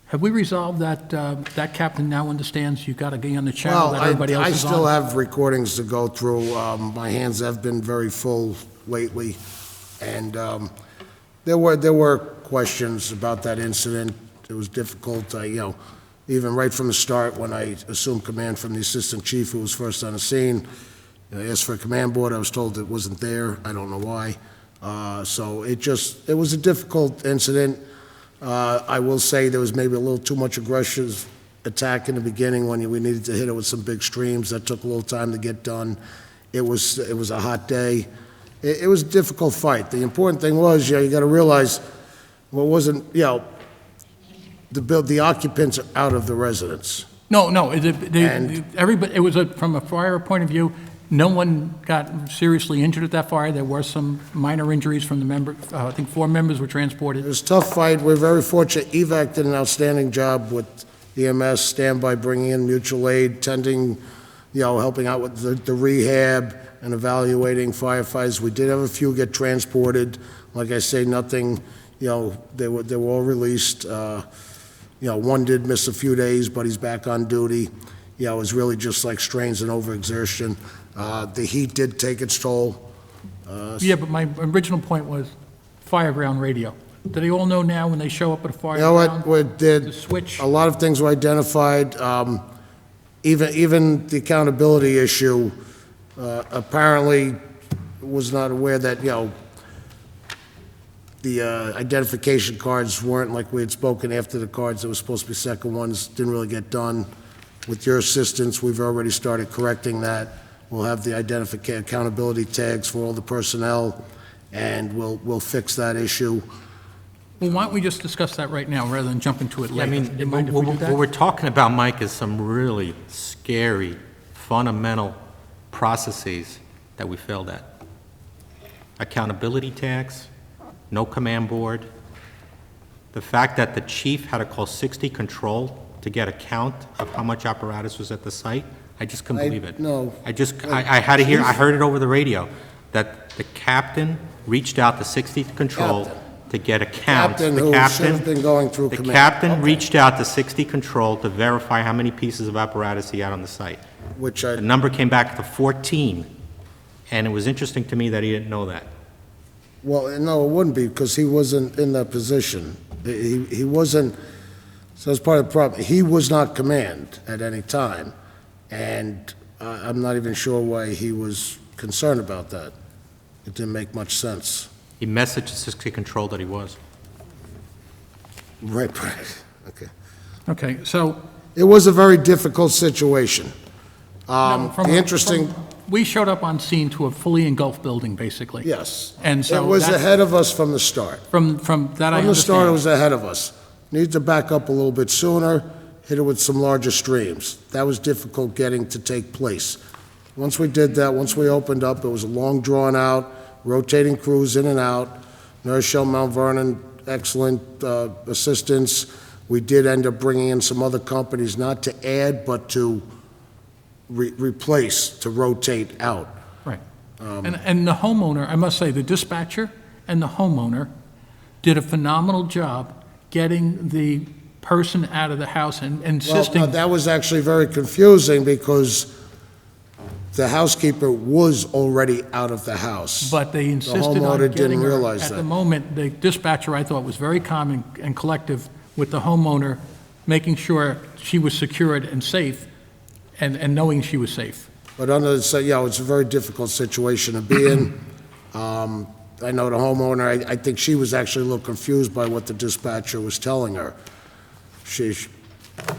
Have we resolved that that captain now understands you've got to get on the channel that everybody else I is on? still have recordings to go through. My hands have been very full lately, and there were questions about that incident. It was difficult. Even right from the start, when I assumed command from the assistant chief, who was first on the scene, I asked for a command board. I was told it wasn't there. I don't know why. So it was a difficult incident. I will say there was maybe a little too much aggressive attack in the beginning when we needed to hit it with some big streams. That took a little time to get done. It was a hot day. It was a difficult fight. The important thing was, you got to realize, well, it wasn't, the occupants are out of the residence. No, And- everybody, it was from a fire point of view, no one got seriously injured at that fire. There were some minor injuries from the members. I think 4 members were transported. It was a tough fight. We're very fortunate. EVAC did an outstanding job with EMS, standby, bringing in mutual aid, tending, helping out with the rehab and evaluating firefighters. We did have a few get transported. Like I say, nothing, they were all released. One did miss a few days, but he's back on duty. It was really just like strains and overexertion. The heat did take its toll. Yeah, but my original point was fireground radio. Do they all know now when they show up at a You know what, fireground? we did, The switch? a lot of things were identified. Even the accountability issue, apparently was not aware that, the identification cards weren't like we had spoken after the cards that were supposed to be second ones, didn't really get done. With your assistance, we've already started correcting that. We'll have the accountability tags for all the personnel, and we'll fix that issue. Well, why don't we just discuss that right now rather than jump into it Yeah, I later? mean, Do you mind if we do what that? we're talking about, Mike, is some really scary, fundamental processes that we failed at. Accountability tags, no command board. The fact that the chief had to call 60 control to get a count of how much apparatus was at the site, I just couldn't believe it. No. I had to hear, I heard it over the radio, that the captain reached out to 60th control Captain. to get a count. Captain The who captain- should have been going through The command. captain Okay. reached out to 60 control to verify how many pieces of apparatus he had on the site. Which The number came back to 14, and it was interesting to me that he didn't know that. Well, no, it wouldn't be, because he wasn't in that position. He wasn't, so that's part of the problem. He was not command at any time, and I'm not even sure why he was concerned about that. It didn't make much sense. He messaged Assistant Control that he was. Right, okay. Okay, so. It was a very difficult situation. no, from- The interesting, We showed up on scene to a fully engulfed building, basically. yes. And so It was that's- ahead of us from the start. From that I From the start, it understand. was ahead of us. Needed to back up a little bit sooner, hit it with some larger streams. That was difficult getting to take place. Once we did that, once we opened up, it was a long drawn-out, rotating crews in and out. Nurse Shell Mount Vernon, excellent assistance. We did end up bringing in some other companies, not to add, but to replace, to rotate out. Right. And the homeowner, I must say, the dispatcher and the homeowner did a phenomenal job getting the person out of the house and Well, insisting. no, that was actually very confusing, because the housekeeper was already out of the house. But they insisted homeowner on didn't getting her. realize At that. the moment, the dispatcher, I thought, was very calm and collective with the homeowner, making sure she was secured and safe, and knowing she was safe. But under the, yeah, it's a very difficult situation to be in. I know the homeowner, I think she was actually a little confused by what the dispatcher was telling her. She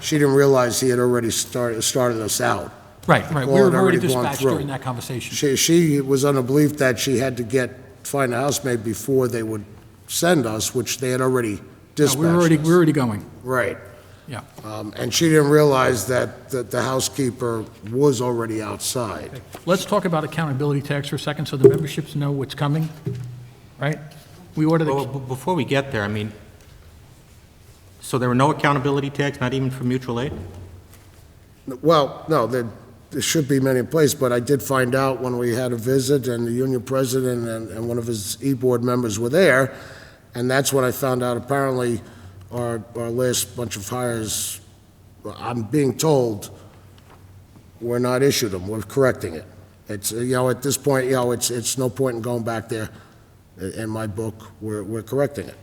didn't realize he had already started us out. Right. call We had were already already gone dispatched through. during that conversation. She was under the belief that she had to find a housemaid before they would send us, which they had already No, dispatched we were us. already going, Right. yeah. And she didn't realize that the housekeeper was already outside. Let's talk about accountability tags for a second, so the memberships know what's coming, right? We ordered, Well, before we get there, I mean, so there were no accountability tags, not even for mutual aid? Well, no, there should be many in place, but I did find out when we had a visit, and the union president and one of his e-board members were there, and that's when I found out apparently our last bunch of hires, I'm being told, we're not issued them, we're correcting it. It's, at this point, it's no point in going back there. In my book, we're correcting it.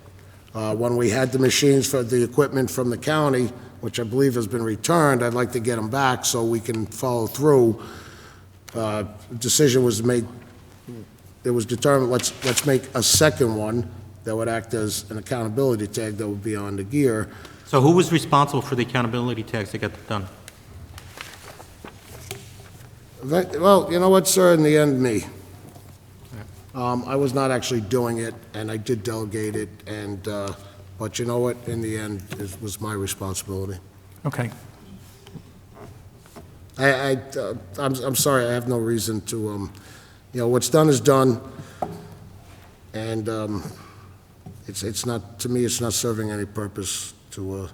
When we had the machines for the equipment from the county, which I believe has been returned, I'd like to get them back so we can follow through. Decision was made, it was determined, let's make a second one that would act as an accountability tag that would be on the gear. So who was responsible for the accountability tags to get that done? Well, you know what, sir, in the end, me. I was not actually doing it, and I did delegate it, but you know what, in the end, it was my responsibility. okay. I'm sorry, I have no reason to, what's done is done, and it's not, to me, it's not serving any purpose to,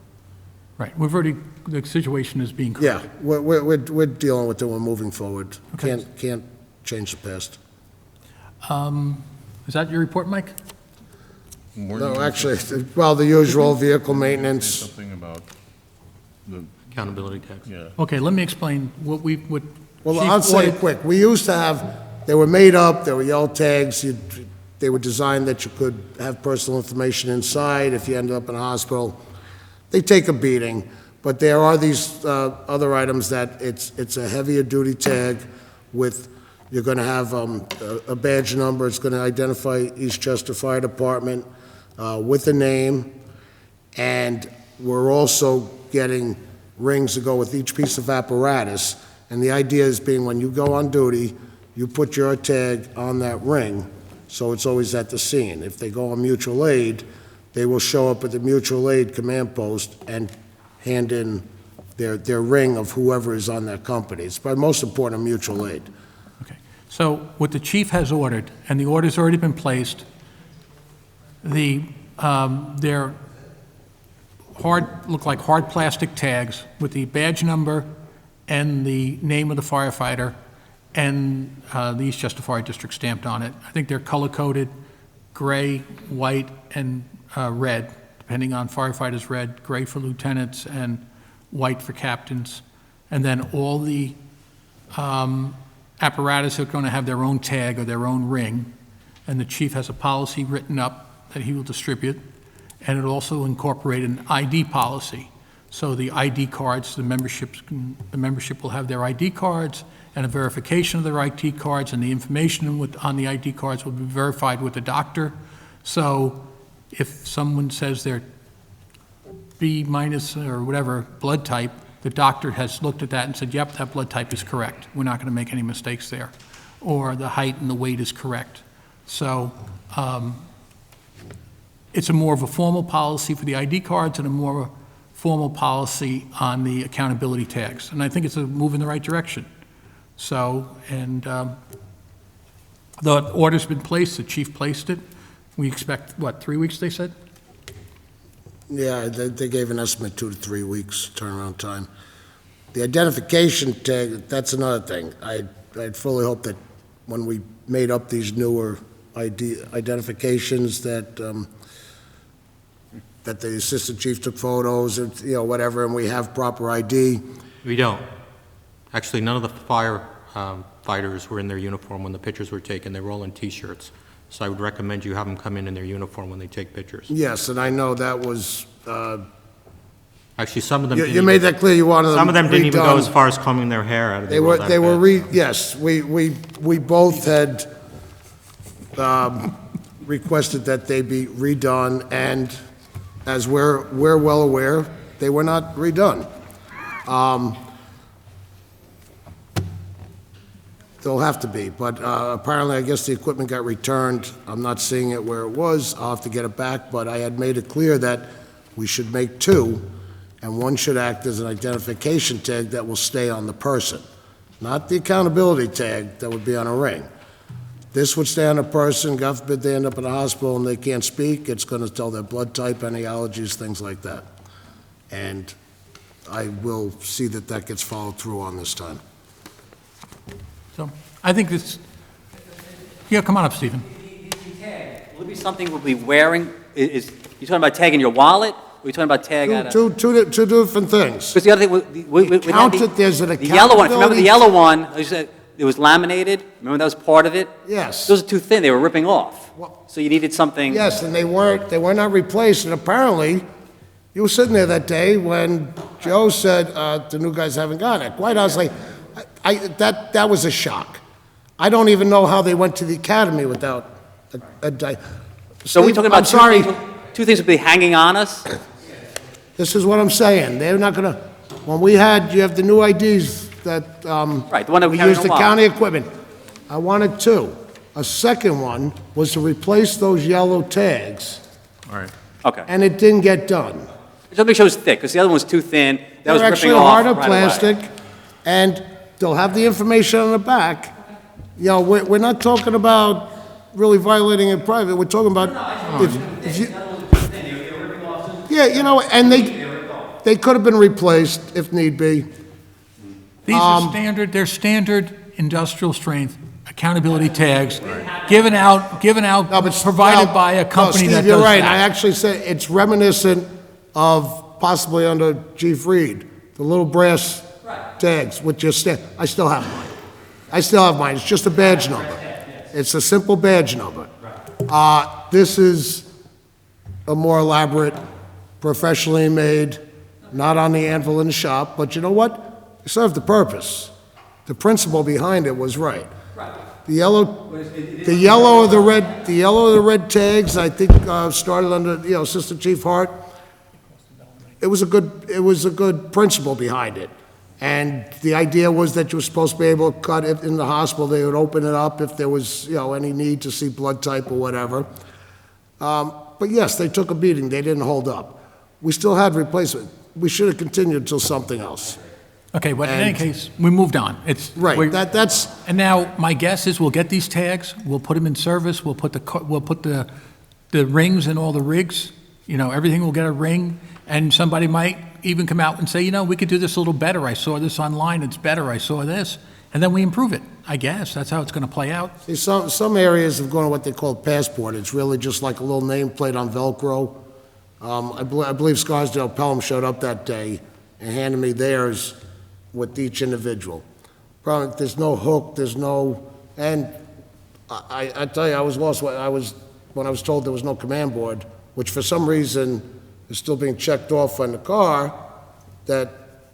Right, the situation is being yeah, corrected. we're dealing with it, we're moving forward. Okay. Can't change the past. Is that your report, Mike? No, actually, well, the usual vehicle maintenance. Something about the, Accountability tags? yeah. Okay, let me explain what Well, Chief I'll say ordered- it quick. We used to have, they were made up, they were yellow tags, they were designed that you could have personal information inside if you ended up in a hospital. They take a beating, but there are these other items that it's a heavier duty tag with, you're going to have a badge number, it's going to identify Eastchester Fire Department with a name, and we're also getting rings to go with each piece of apparatus, and the idea is being when you go on duty, you put your tag on that ring, so it's always at the scene. If they go on mutual aid, they will show up at the mutual aid command post and hand in their ring of whoever is on that company. It's probably most important in mutual aid. Okay, so what the chief has ordered, and the order's already been placed, they're look like hard plastic tags with the badge number and the name of the firefighter and the Eastchester Fire District stamped on it. I think they're color-coded, gray, white, and red, depending on firefighters, red, gray for lieutenants, and white for captains. And then all the apparatus are going to have their own tag or their own ring. and the chief has a policy written up that he will distribute, and it'll also incorporate an ID policy. So the ID cards, the membership will have their ID cards and a verification of their ID cards, and the information on the ID cards will be verified with the doctor. So if someone says they're B minus or whatever blood type, the doctor has looked at that and said, yep, that blood type is correct. We're not going to make any mistakes there. Or the height and the weight is correct. So it's a more of a formal policy for the ID cards and a more formal policy on the accountability tags. And I think it's a move in the right direction. So, and the order's been placed, the chief placed it. We expect, what, 3 weeks, they said? Yeah, they gave an estimate 2 to 3 weeks turnaround time. The identification tag, that's another thing. I'd fully hope that when we made up these newer identifications that that the assistant chief took photos, and, you know, whatever, and we have proper ID. We don't. Actually, none of the fighters were in their uniform when the pictures were taken. They were all in T-shirts. So I would recommend you have them come in their uniform when they take pictures. Yes, and I know that was, Actually, some of them you made that clear, you wanted them redone. Some of them didn't even go as far as combing their hair out of They were, yes, we both had requested that they be redone, and as we're well aware, they were not redone. They'll have to be, but apparently, I guess the equipment got returned. I'm not seeing it where it was. I'll have to get it back, but I had made it clear that we should make two, and one should act as an identification tag that will stay on the person, not the accountability tag that would be on a ring. This would stay on a person. God forbid they end up in a hospital and they can't speak. It's going to tell their blood type, any allergies, things like that. And I will see that that gets followed through on this time. So I think this, yeah, come on up, Stephen. The tag, will it be something we'll be wearing? You talking about tag in your wallet? Or are you talking about tag at a... Two different things. Because the other thing, There's an the yellow one, if you remember the accountability- yellow one, I said, it was laminated, remember that was part of it? Yes. Those are too thin, they were ripping off. Well- So you needed something... Yes, and they were not replaced, and apparently, you were sitting there that day when Joe said, the new guys haven't got it. Quite honestly, that was a shock. I don't even know how they went to the academy without So we're talking about I'm sorry, two things would be hanging on us? this is what I'm saying. They're not gonna, when you have the new IDs that, Right, the one that we we carry in used a the wallet. county equipment. I wanted two. A second one was to replace those yellow tags, All right. Okay. and it didn't get done. Just make sure it was thick, because the other one was too thin, that was They're ripping actually off harder right away. plastic, and they'll have the information on the back. You know, we're not talking about really violating in private, we're talking about if you... Yeah, you know, and they could have been replaced if need be. These are they're standard industrial strength accountability tags, given out, provided by a company Steve, that you're does right, that. I actually said it's reminiscent of possibly under Chief Reed, the little brass tags with your I still have mine. It's just a badge number. It's a simple badge number. This is a more elaborate, professionally made, not on the anvil in the shop, but you know what? It served the purpose. The principle behind it was right. The yellow or the red tags, I think, started under, Assistant Chief Hart. It was a good principle behind it. And the idea was that you were supposed to be able to cut it in the hospital. They would open it up if there was, any need to see blood type or whatever. But yes, they took a beating. They didn't hold up. We still had replacement. We should have continued till something else. Okay, but in any case, we moved on. Right, that's... And now, my guess is we'll get these tags, we'll put them in service, we'll put the rings in all the rigs, everything will get a ring, and somebody might even come out and say, we could do this a little better. I saw this online, it's better, I saw this. And then we improve it, I guess. That's how it's going to play out. See, some areas have gone to what they call passport. It's really just like a little nameplate on Velcro. I believe Scarsdale Pelham showed up that day and handed me theirs with each individual. Probably, there's no hook, and I tell you, I was lost when I was told there was no command board, which for some reason is still being checked off on the car, that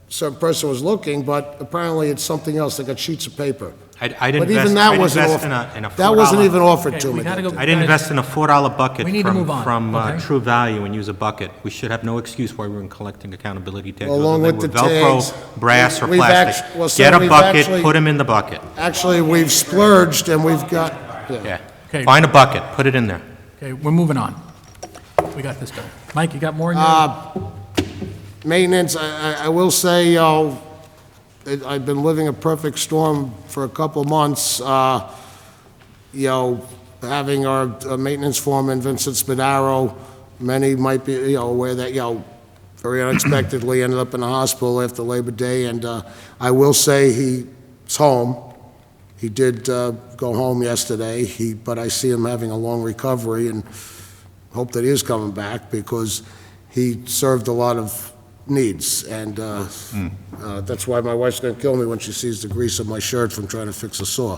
some person was looking, but apparently it's something else. They got sheets of paper. I But didn't even invest, that I'd wasn't invest offered. in a That wasn't $4 even offered Okay, to we me. gotta go. I didn't invest in a $4 bucket We need to move on, from okay? True Value and use a bucket. We should have no excuse why we weren't collecting accountability tags. Along whether with they the were Velcro, tags, brass, or we've plastic. act- well, sir, Get a we've bucket, actually- put them in the bucket. Actually, we've splurged and we've got, Yeah. Okay. Find a bucket, put it in there. Okay, we're moving on. We got this done. Mike, you got more in your? maintenance, I will say, I've been living a perfect storm for a couple months, having our maintenance foreman, Vincent Spadaro, many might be, aware that, very unexpectedly ended up in the hospital after Labor Day, and I will say he's home. He did go home yesterday, but I see him having a long recovery, and hope that he is coming back, because he served a lot of needs, and that's why my wife's going to kill me when she sees the grease on my shirt from trying to fix a saw.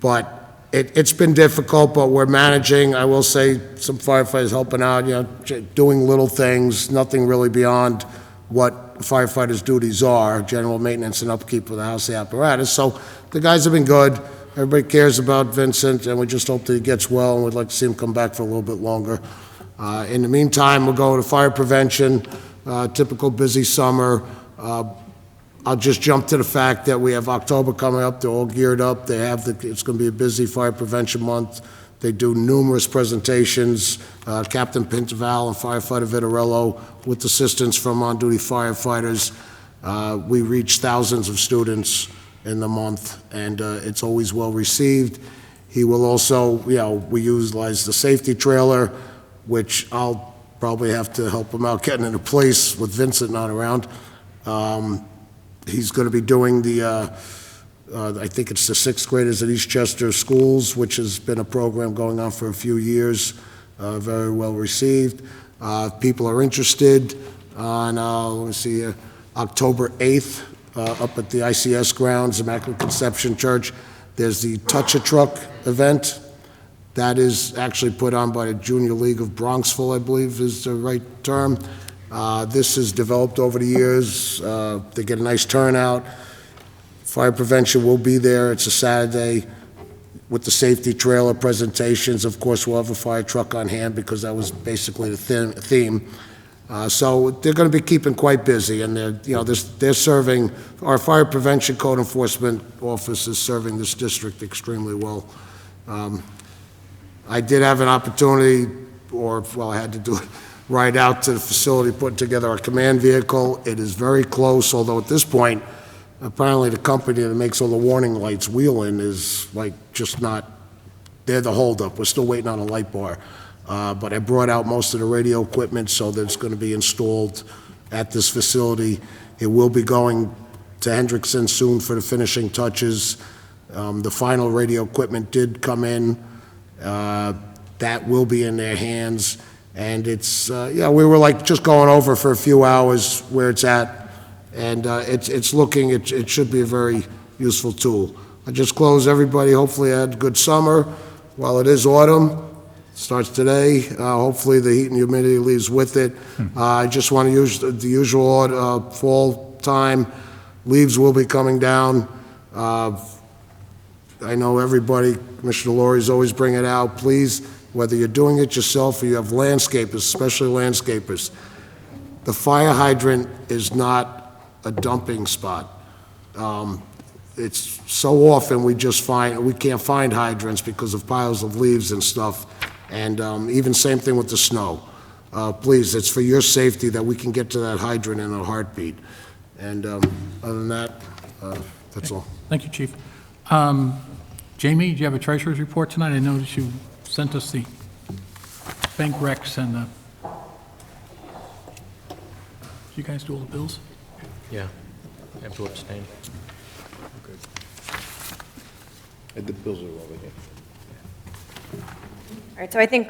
But it's been difficult, but we're managing. I will say some firefighters helping out, doing little things, nothing really beyond what firefighters' duties are, general maintenance and upkeep of the house, the apparatus. So the guys have been good. Everybody cares about Vincent, and we just hope that he gets well, and we'd like to see him come back for a little bit longer. In the meantime, we'll go to fire prevention. Typical busy summer. I'll just jump to the fact that we have October coming up. They're all geared up. It's going to be a busy fire prevention month. They do numerous presentations. Captain Pintaval and Firefighter Vitarello, with assistance from on-duty firefighters. We reach thousands of students in the month, and it's always well received. He will also, we utilize the safety trailer, which I'll probably have to help him out getting into place with Vincent not around. He's going to be doing I think it's the sixth graders at Eastchester schools, which has been a program going on for a few years, very well received. People are interested on, let me see here, October 8th, up at the ICS grounds, Immaculate Conception Church. There's the Touch a Truck event. That is actually put on by the Junior League of Bronxville, I believe is the right term. This is developed over the years. They get a nice turnout. Fire prevention will be there. It's a Saturday with the safety trailer presentations. Of course, we'll have a fire truck on hand because that was basically the theme. So they're going to be keeping quite busy, and they're serving, our fire prevention code enforcement office is serving this district extremely well. I did have an opportunity, I had to do it, ride out to the facility, put together our command vehicle. It is very close, although at this point, apparently the company that makes all the warning lights, Wheeling, is just not, they're the holdup. We're still waiting on a light bar. But I brought out most of the radio equipment, so that it's going to be installed at this facility. It will be going to Hendrickson soon for the finishing touches. The final radio equipment did come in. That will be in their hands. And it's, we were just going over for a few hours where it's at. And it's looking, it should be a very useful tool. I just close everybody. Hopefully I had a good summer. While it is autumn, starts today. Hopefully the heat and humidity leaves with it. I just want to use the usual fall time. Leaves will be coming down. I know everybody, Commissioner Laurie's always bring it out. Please, whether you're doing it yourself or you have landscapers, especially landscapers, the fire hydrant is not a dumping spot. It's so often we can't find hydrants because of piles of leaves and stuff. And even same thing with the snow. Please, it's for your safety that we can get to that hydrant in a heartbeat. And other than that, that's all. Thank you, Chief. Jamie, do you have a treasurer's report tonight? I noticed you sent us the bank recs and did you guys do all the bills? Yeah, I have to abstain. The bills are over here. All right, so I think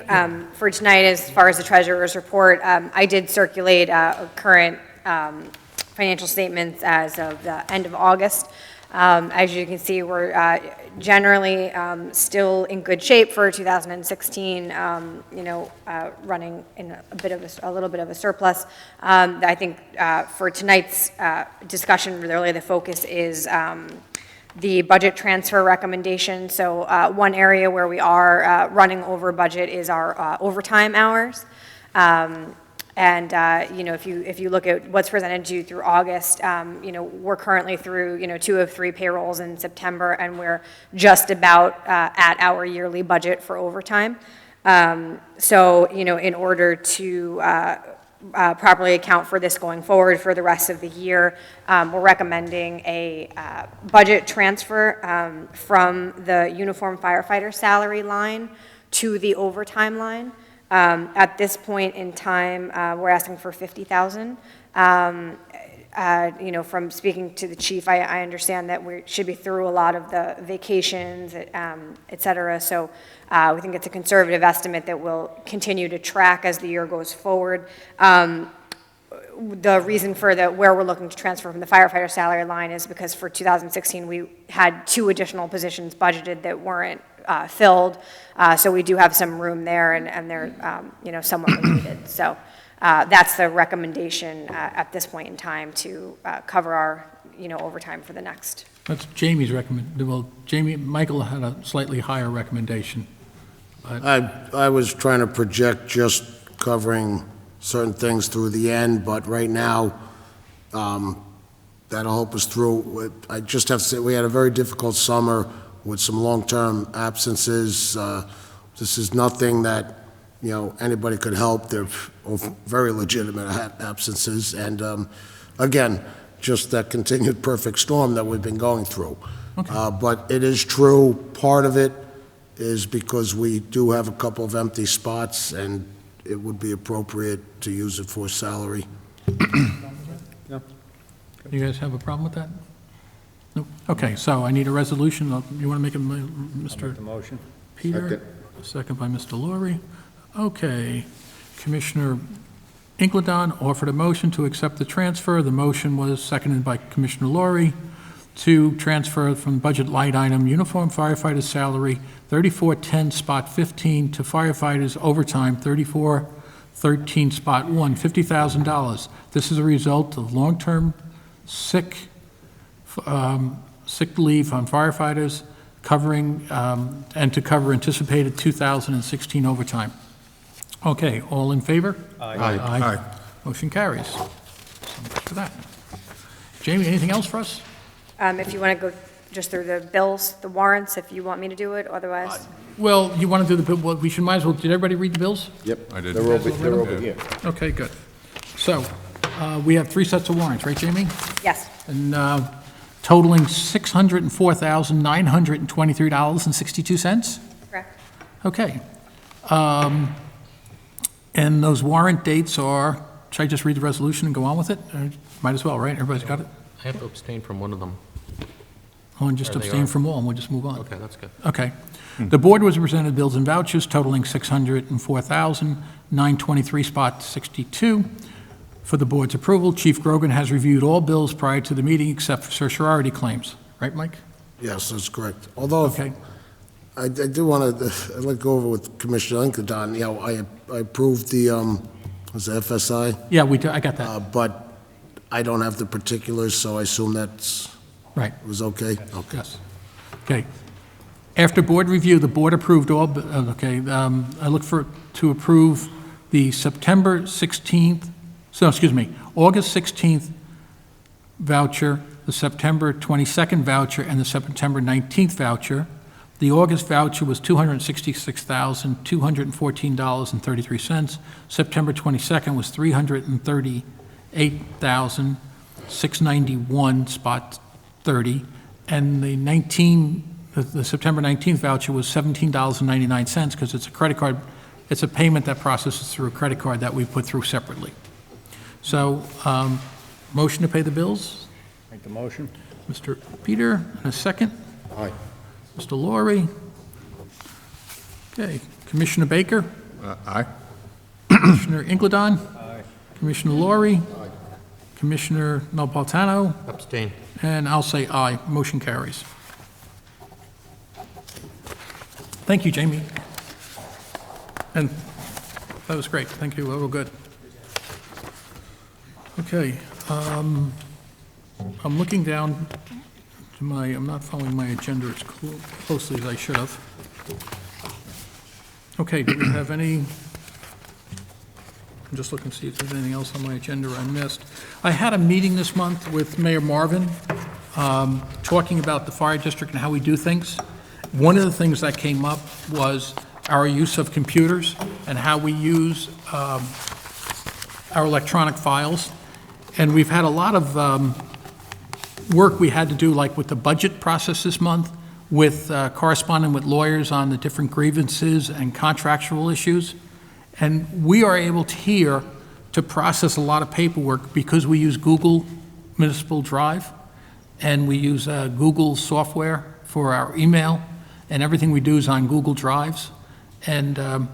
for tonight, as far as the treasurer's report, I did circulate current financial statements as of the end of August. As you can see, we're generally still in good shape for 2016, running in a little bit of a surplus. I think for tonight's discussion, really the focus is the budget transfer recommendation. So one area where we are running over budget is our overtime hours. If you look at what's presented to you through August, we're currently through, 2 of 3 payrolls in September, and we're just about at our yearly budget for overtime. In order to properly account for this going forward for the rest of the year, we're recommending a budget transfer from the uniform firefighter salary line to the overtime line. At this point in time, we're asking for $50,000. From speaking to the chief, I understand that we should be through a lot of the vacations, et cetera. So we think it's a conservative estimate that will continue to track as the year goes forward. The reason for where we're looking to transfer from the firefighter salary line is because for 2016, we had 2 additional positions budgeted that weren't filled. So we do have some room there, and they're, somewhat limited. So that's the recommendation at this point in time to cover our, overtime for the next. That's Jamie's recommendation. Well, Michael had a slightly higher recommendation. I was trying to project just covering certain things through the end, but right now, that'll help us through. I just have to say, we had a very difficult summer with some long-term absences. This is nothing that, anybody could help. They're very legitimate absences. And again, just that continued perfect storm that we've been going through. Okay. But it is true, part of it is because we do have a couple of empty spots, and it would be appropriate to use it for salary. You guys have a problem with that? Nope. Okay, so I need a resolution. You want to make a, Mr. motion. Peter? Second by Mr. Laurie. Okay. Commissioner Inkledon offered a motion to accept the transfer. The motion was seconded by Commissioner Laurie to transfer from budget line item uniform firefighter salary 3410 spot 15 to firefighters overtime 3413 spot 1, $50,000. This is a result of long-term sick leave on firefighters covering and to cover anticipated 2016 overtime. Okay, all in favor? Aye. Motion carries. So much for that. Jamie, anything else for us? If you want to go just through the bills, the warrants, if you want me to do it, otherwise. Well, you want to do the bill, well, we should might as well, did everybody read the bills? Yep. I did. They're over here. Okay, good. So, we have 3 sets of warrants, right, Jamie? Yes. And totaling $604,923.62? Correct. Okay. And those warrant dates are, should I just read the resolution and go on with it? Might as well, right? Everybody's got it? I have to abstain from one of them. Oh, and just There they abstain are. from all, and we'll just move on. Okay, that's good. Okay. The board was presented bills and vouchers totaling $604,923 spot 62. For the board's approval, Chief Grogan has reviewed all bills prior to the meeting except for certiorari claims. Right, Mike? Yes, that's correct. Although, Okay. I do want to, I'd like to go over with Commissioner Inkledon, I approved the, was it FSI? Yeah, I got that. But I don't have the particulars, so I assume that's, Right. it was okay? Okay. Yes. Okay. After board review, the board approved all, I look to approve the September 16th, August 16th voucher, the September 22nd voucher, and the September 19th voucher. The August voucher was $266,214.33. September 22nd was $338,691 spot 30, and the September 19th voucher was $17.99 because it's a credit card. It's a payment that processes through a credit card that we put through separately. So, motion to pay the bills. Make the motion. Mr. Peter, and a second. Aye. Mr. Laurie. Okay, Commissioner Baker, Aye. Commissioner Inkledon. Commissioner Laurie. Commissioner Napolitano, Abstain. And I'll say aye. Motion carries. Thank you, Jamie. And that was great. Thank you. Real good. Okay. I'm looking down to I'm not following my agenda as closely as I should have. Okay, do we have any, I'm just looking to see if there's anything else on my agenda I missed. I had a meeting this month with Mayor Marvin, talking about the fire district and how we do things. One of the things that came up was our use of computers and how we use our electronic files. And we've had a lot of work we had to do, like with the budget process this month, with corresponding with lawyers on the different grievances and contractual issues. And we are able to process a lot of paperwork because we use Google Municipal Drive, and we use Google software for our email, and everything we do is on Google Drives. And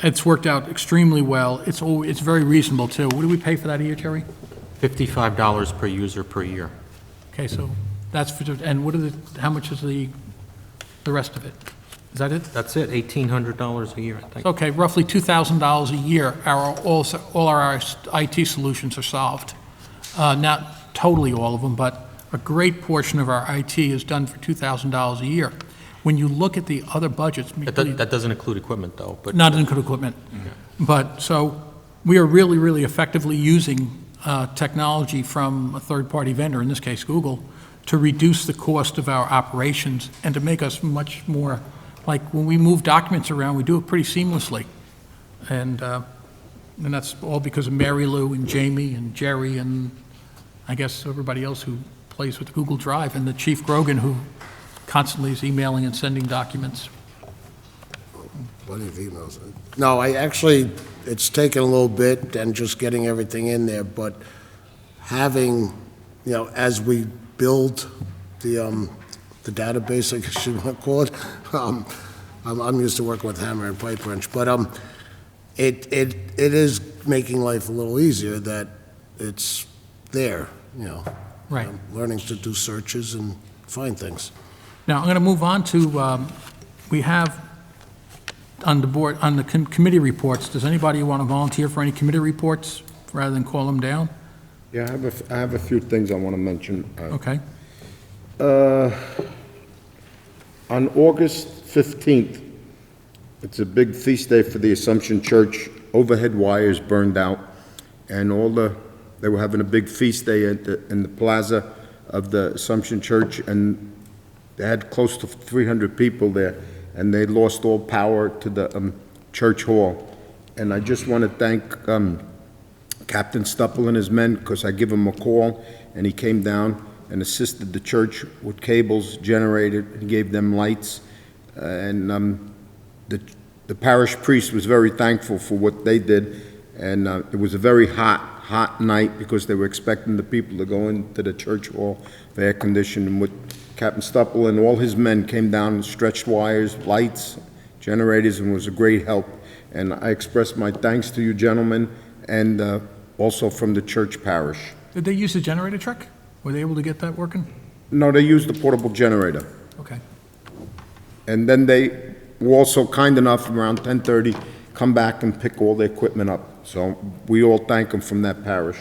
it's worked out extremely well. It's very reasonable, too. What do we pay for that a year, Jerry? $55 per user per year. Okay, so that's for, and what are how much is the rest of it? Is that it? That's it, $1,800 a year, I think. Okay, roughly $2,000 a year, all our IT solutions are solved. Not totally all of them, but a great portion of our IT is done for $2,000 a year. When you look at the other budgets. That doesn't include equipment, though, but. Not include equipment. But, so, we are really, really effectively using technology from a third-party vendor, in this case Google, to reduce the cost of our operations and to make us much more, like when we move documents around, we do it pretty seamlessly. And that's all because of Mary Lou and Jamie and Jerry and I guess everybody else who plays with Google Drive, and the Chief Grogan, who constantly is emailing and sending documents. Plenty of emails. No, it's taken a little bit and just getting everything in there, but having, as we build the database, I guess you want to call it, I'm used to working with hammer and pipe wrench, but it is making life a little easier that it's there, Right. Learning to do searches and find things. Now, I'm going to move on to, we have on the board, on the committee reports, does anybody want to volunteer for any committee reports rather than call them down? Yeah, I have a few things I want to mention. Okay. On August 15th, it's a big feast day for the Assumption Church. Overhead wires burned out, and they were having a big feast day in the plaza of the Assumption Church, and they had close to 300 people there, and they lost all power to the church hall. And I just want to thank Captain Stupple and his men, because I give him a call, and he came down and assisted the church with cables, generated, and gave them lights. And the parish priest was very thankful for what they did, and it was a very hot night because they were expecting the people to go into the church hall for air conditioning. With Captain Stupple and all his men came down and stretched wires, lights, generators, and was a great help. And I express my thanks to you gentlemen, and also from the church parish. Did they use the generator truck? Were they able to get that working? No, they used the portable generator. Okay. And then they were also kind enough, around 10:30, come back and pick all the equipment up. So we all thank them from that parish.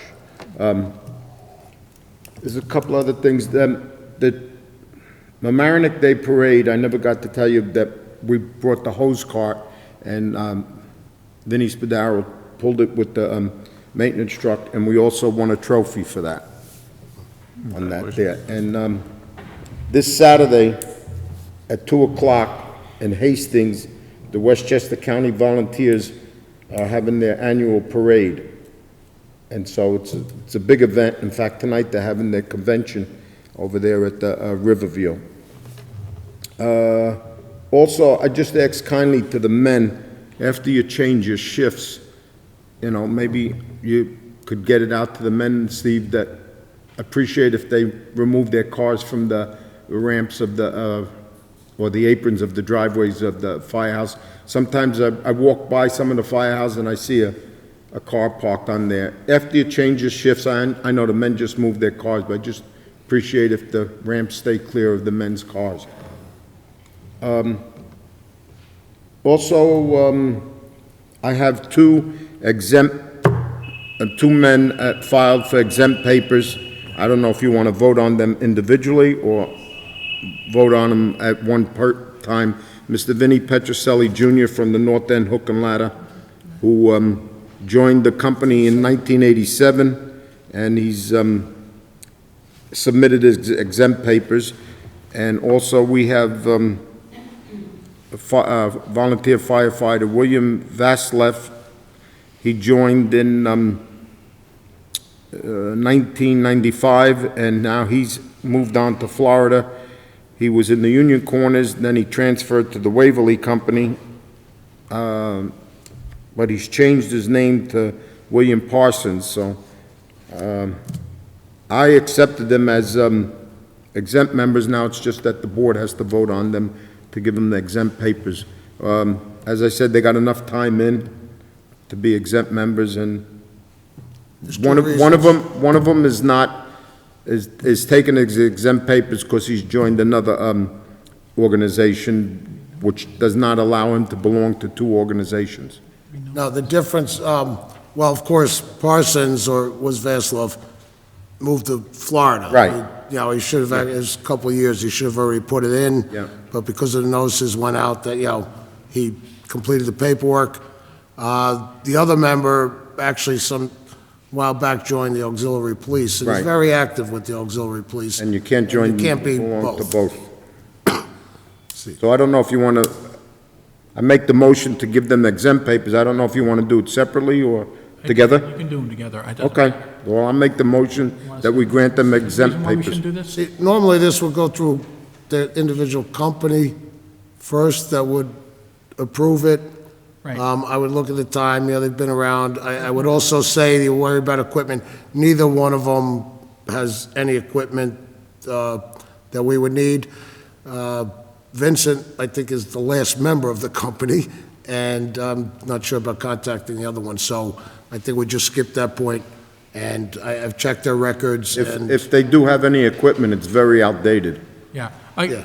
There's a couple other things. The Mamaroneck Day Parade, I never got to tell you that we brought the hose cart, and Vinnie Spadaro pulled it with the maintenance truck, and we also won a trophy for that, on that there. And this Saturday at 2 o'clock in Hastings, the Westchester County Volunteers are having their annual parade. And so it's a big event. In fact, tonight they're having their convention over there at the Riverview. Also, I just ask kindly to the men, after you change your shifts, maybe you could get it out to the men, Steve, that appreciate if they remove their cars from the ramps of or the aprons of the driveways of the firehouse. Sometimes I walk by some of the firehouses and I see a car parked on there. After you change your shifts, I know the men just move their cars, but just appreciate if the ramps stay clear of the men's cars. Also, I have two men filed for exempt papers. I don't know if you want to vote on them individually or vote on them at one time. Mr. Vinnie Petroselli Jr. from the North End Hook and Ladder, who joined the company in 1987, and he's submitted his exempt papers. And also, we have volunteer firefighter William Vaslev. He joined in 1995, and now he's moved on to Florida. He was in the Union Corners, then he transferred to the Waverly Company, but he's changed his name to William Parsons, so I accepted them as exempt members. Now it's just that the board has to vote on them to give them the exempt papers. As I said, they got enough time in to be exempt members, and one of them is not, is taking his exempt papers because he's joined another organization which does not allow him to belong to two organizations. Now, the difference, well, of course, Parsons, or was Vaslov, moved to Florida. Right. You know, he should have, had his couple of years, he should have already put it in. Yeah. But because of the notices went out that, you know, he completed the paperwork. The other member, actually some while back, joined the auxiliary police, and he's Right. very active with the auxiliary police. And you can't join, You can't be belong to both. both. So I don't know if you want to, I make the motion to give them exempt papers. I don't know if you want to do it separately or together? You can do them together. Okay, well, I'll make the motion that we grant them exempt Reason why we papers. shouldn't do this? See, normally this would go through the individual company first that would approve it. Right. I would look at the time, you know, they've been around. I would also say, you worry about equipment, neither one of them has any equipment that we would need. Vincent, I think, is the last member of the company, and I'm not sure about contacting the other one, so I think we just skip that point, and I've checked their records, and... If they do have any equipment, it's very outdated. Yeah. Yeah.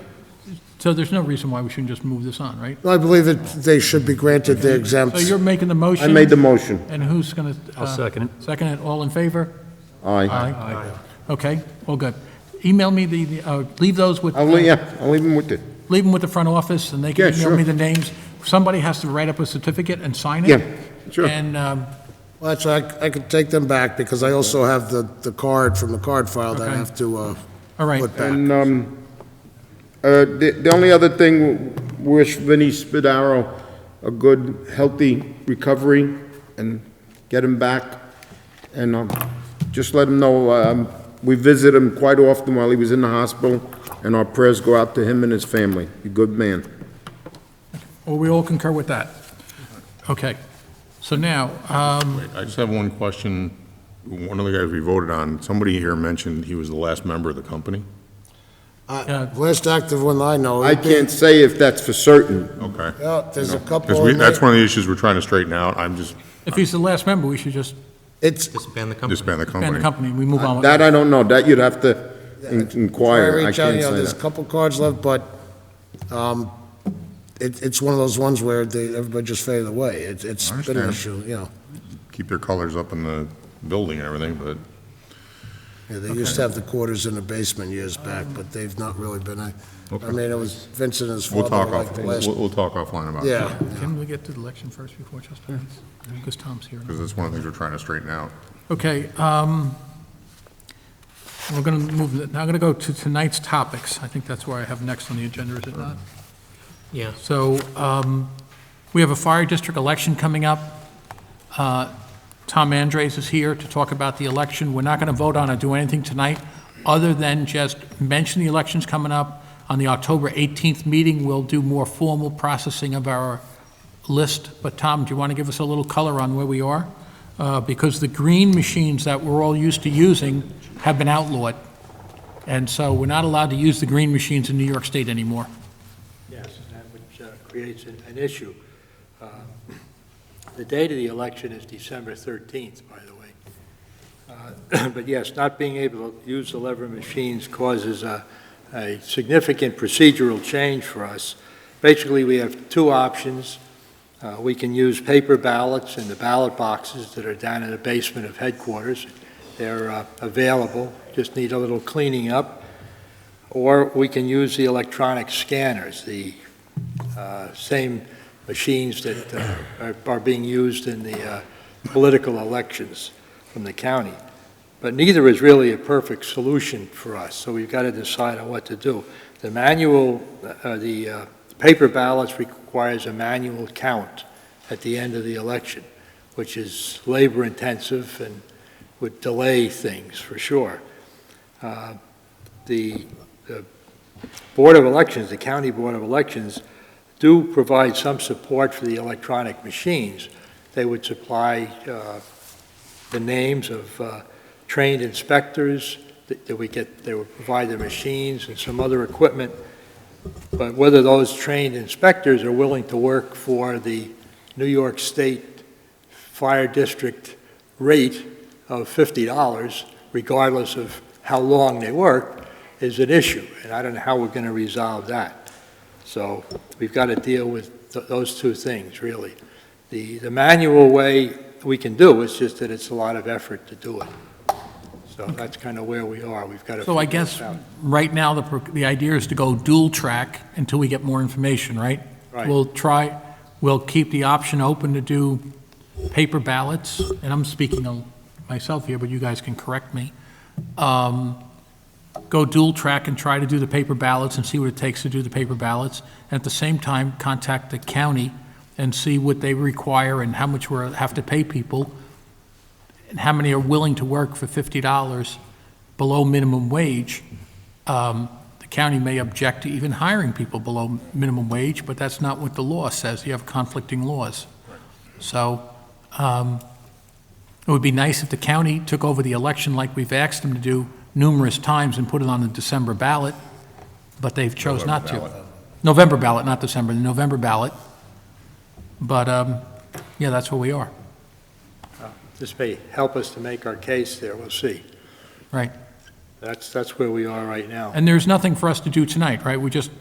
So there's no reason why we shouldn't just move this on, right? I believe that they should be granted the exempts. So you're making the motion? I made the motion. And who's going to? I'll second it. Second it, all in favor? Aye. Okay, all good. Email me leave those with, I'll leave them with it. leave them with the front office, and they can Yeah, email sure. me the names. Somebody has to write up a certificate and sign it. Yeah, sure. And, Well, actually, I could take them back, because I also have the card from the card file that I Okay. have to all right. put back. And the only other thing, wish Vinnie Spadaro a good, healthy recovery and get him back. And just let him know, we visit him quite often while he was in the hospital, and our prayers go out to him and his family. A good man. Well, we all concur with that. Okay. So now, I just have one question. One of the guys we voted on, somebody here mentioned he was the last member of the company. Last active one I know. I can't say if that's for certain. Okay. Yeah, there's a couple. Because that's one of the issues we're trying to straighten out. I'm just, if he's the last member, we should just It's, Disband the company. disband the ban the company. company, we move on with That that. I don't know. That you'd have to inquire. I reach out, can't you know, say there's a that. couple cards left, but it's one of those ones where everybody just faded away. It's I been an understand. issue, you know. Keep their colors up in the building and everything, but Yeah, they used to have the quarters in the basement years back, but they've not really been, I mean, it was Vincent and his we'll father, talk like the last, we'll talk offline about it. yeah. Can we get to the election first before Chester? Because Tom's here. Because that's one of the things we're trying to straighten out. Okay, we're going to move, now I'm going to go to tonight's topics. I think that's where I have next on the agenda, is it not? Yeah. So, we have a fire district election coming up. Tom Andres is here to talk about the election. We're not going to vote on or do anything tonight, other than just mention the elections coming up. On the October 18th meeting, we'll do more formal processing of our list. But Tom, do you want to give us a little color on where we are? Because the green machines that we're all used to using have been outlawed. And so we're not allowed to use the green machines in New York State anymore. Yes, and that which creates an issue. The date of the election is December 13th, by the way. But yes, not being able to use the lever machines causes a significant procedural change for us. Basically, we have two options. We can use paper ballots in the ballot boxes that are down in the basement of headquarters. They're available, just need a little cleaning up. Or we can use the electronic scanners, the same machines that are being used in the political elections from the county. But neither is really a perfect solution for us, so we've got to decide on what to do. The manual, the paper ballots requires a manual count at the end of the election, which is labor-intensive and would delay things for sure. The Board of Elections, the County Board of Elections, do provide some support for the electronic machines. They would supply the names of trained inspectors that we get. They would provide the machines and some other equipment. But whether those trained inspectors are willing to work for the New York State Fire District rate of $50, regardless of how long they work, is an issue. And I don't know how we're going to resolve that. So we've got to deal with those two things, really. The manual way we can do, it's just that it's a lot of effort to do it. So that's kind of where we are. We've got to So I figure guess this out. right now, the idea is to go dual track until we get more information, right? Right. We'll keep the option open to do paper ballots, and I'm speaking of myself here, but you guys can correct me. Go dual track and try to do the paper ballots and see what it takes to do the paper ballots. And at the same time, contact the county and see what they require and how much we have to pay people and how many are willing to work for $50 below minimum wage. The county may object to even hiring people below minimum wage, but that's not what the law says. You have conflicting laws. So it would be nice if the county took over the election like we've asked them to do numerous times and put it on the December ballot, but they've chose not to. November ballot, not December, the November ballot. But, yeah, that's where we are. This may help us to make our case there. We'll see. Right. That's where we are right now. And there's nothing for us to do tonight, right? We're just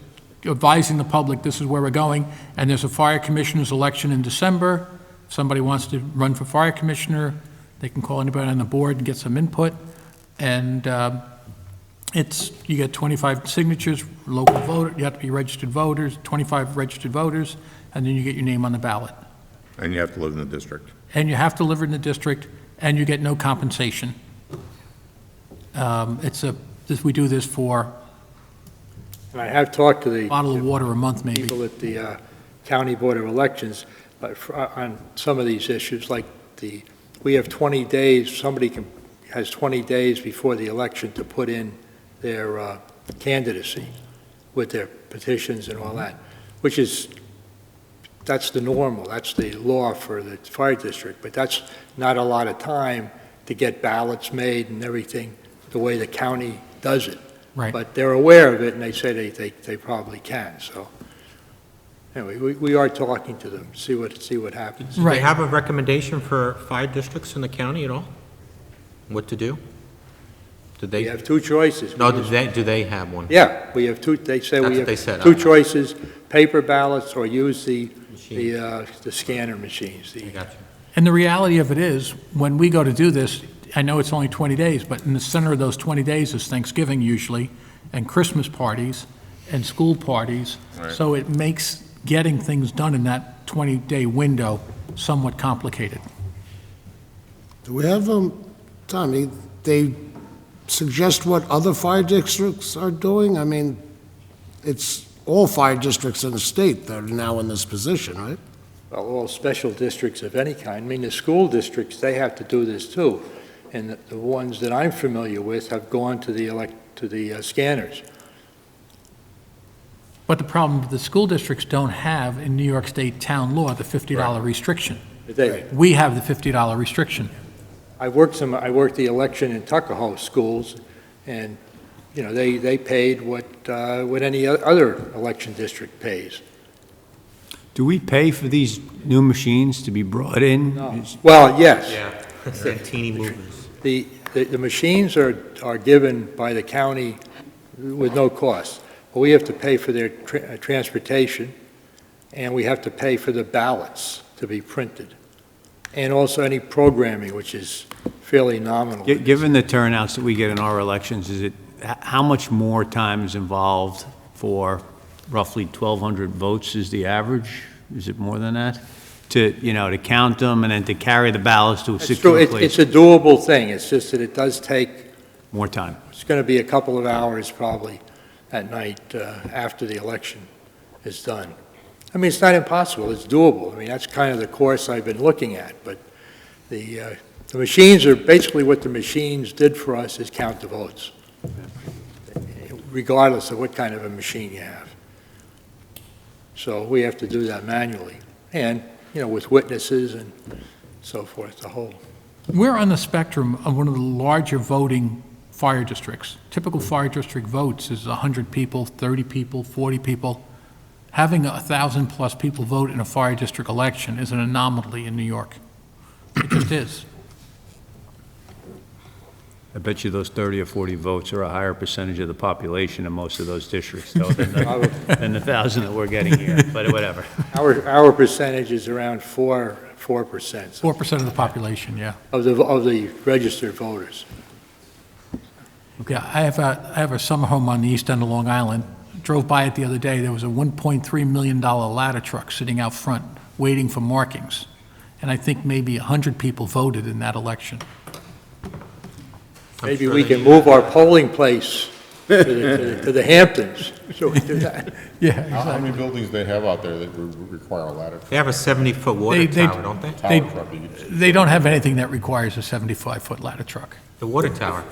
advising the public this is where we're going, and there's a fire commissioner's election in December. If somebody wants to run for fire commissioner, they can call anybody on the board and get some input. And you get 25 signatures, local voter, you have to be registered voters, 25 registered voters, and then you get your name on the ballot. And you have to live in the district. And you have to live in the district, and you get no compensation. We do this for And I have talked to a the bottle of water a month, maybe. people at the County Board of Elections on some of these issues, like we have 20 days, has 20 days before the election to put in their candidacy with their petitions and all that, that's the normal, that's the law for the fire district, but that's not a lot of time to get ballots made and everything the way the county does it. Right. But they're aware of it, and they say they probably can, so. Anyway, we are talking to them, see what happens. Do they have a recommendation for fire districts in the county at all? What to do? Did We they? have two choices. No, do they have one? Yeah, we have two, they say That's we what they have said, two okay. choices, paper ballots or use the Machine. the scanner machines. I got you. And the reality of it is, when we go to do this, I know it's only 20 days, but in the center of those 20 days is Thanksgiving usually, and Christmas parties, and school parties. Right. So it makes getting things done in that 20-day window somewhat complicated. Do we have, Tommy, they suggest what other fire districts are doing? I mean, it's all fire districts in the state that are now in this position, right? Well, all special districts of any kind. I mean, the school districts, they have to do this too. And the ones that I'm familiar with have gone to the scanners. But the problem, the school districts don't have, in New York State town law, the $50 restriction. We have the $50 restriction. I worked the election in Tuckahoe schools, and, you know, they paid what any other election district pays. Do we pay for these new machines to be brought in? Well, yes. Yeah, Santini movers. The machines are given by the county with no cost, but we have to pay for their transportation, and we have to pay for the ballots to be printed, and also any programming, which is fairly nominal. Given the turnouts that we get in our elections, how much more time is involved for roughly 1,200 votes is the average? Is it more than that? To count them and then to carry the ballots to a It's secure true. place? It's a doable thing. It's just that it does take, More time. it's going to be a couple of hours probably at night after the election is done. I mean, it's not impossible. It's doable. I mean, that's kind of the course I've been looking at. But the machines are, basically what the machines did for us is count the votes, regardless of what kind of a machine you have. So we have to do that manually. And, with witnesses and so forth, the whole. We're on the spectrum of one of the larger voting fire districts. Typical fire district votes is 100 people, 30 people, 40 people. Having 1,000-plus people vote in a fire district election is an anomaly in New York. It just is. I bet you those 30 or 40 votes are a higher percentage of the population in most of those districts, though, than the 1,000 that we're getting here, but whatever. Our percentage is around 4%. 4% of the population, yeah. Of the registered voters. Okay, I have a summer home on the east end of Long Island. Drove by it the other day. There was a $1.3 million ladder truck sitting out front, waiting for markings. And I think maybe 100 people voted in that election. Maybe we can move our polling place to the Hamptons, so we do that. Yeah, How many buildings do they have out there that require a ladder? They have a 70-foot water tower, don't they? Tower truck, you could- They don't have anything that requires a 75-foot ladder truck. The water tower.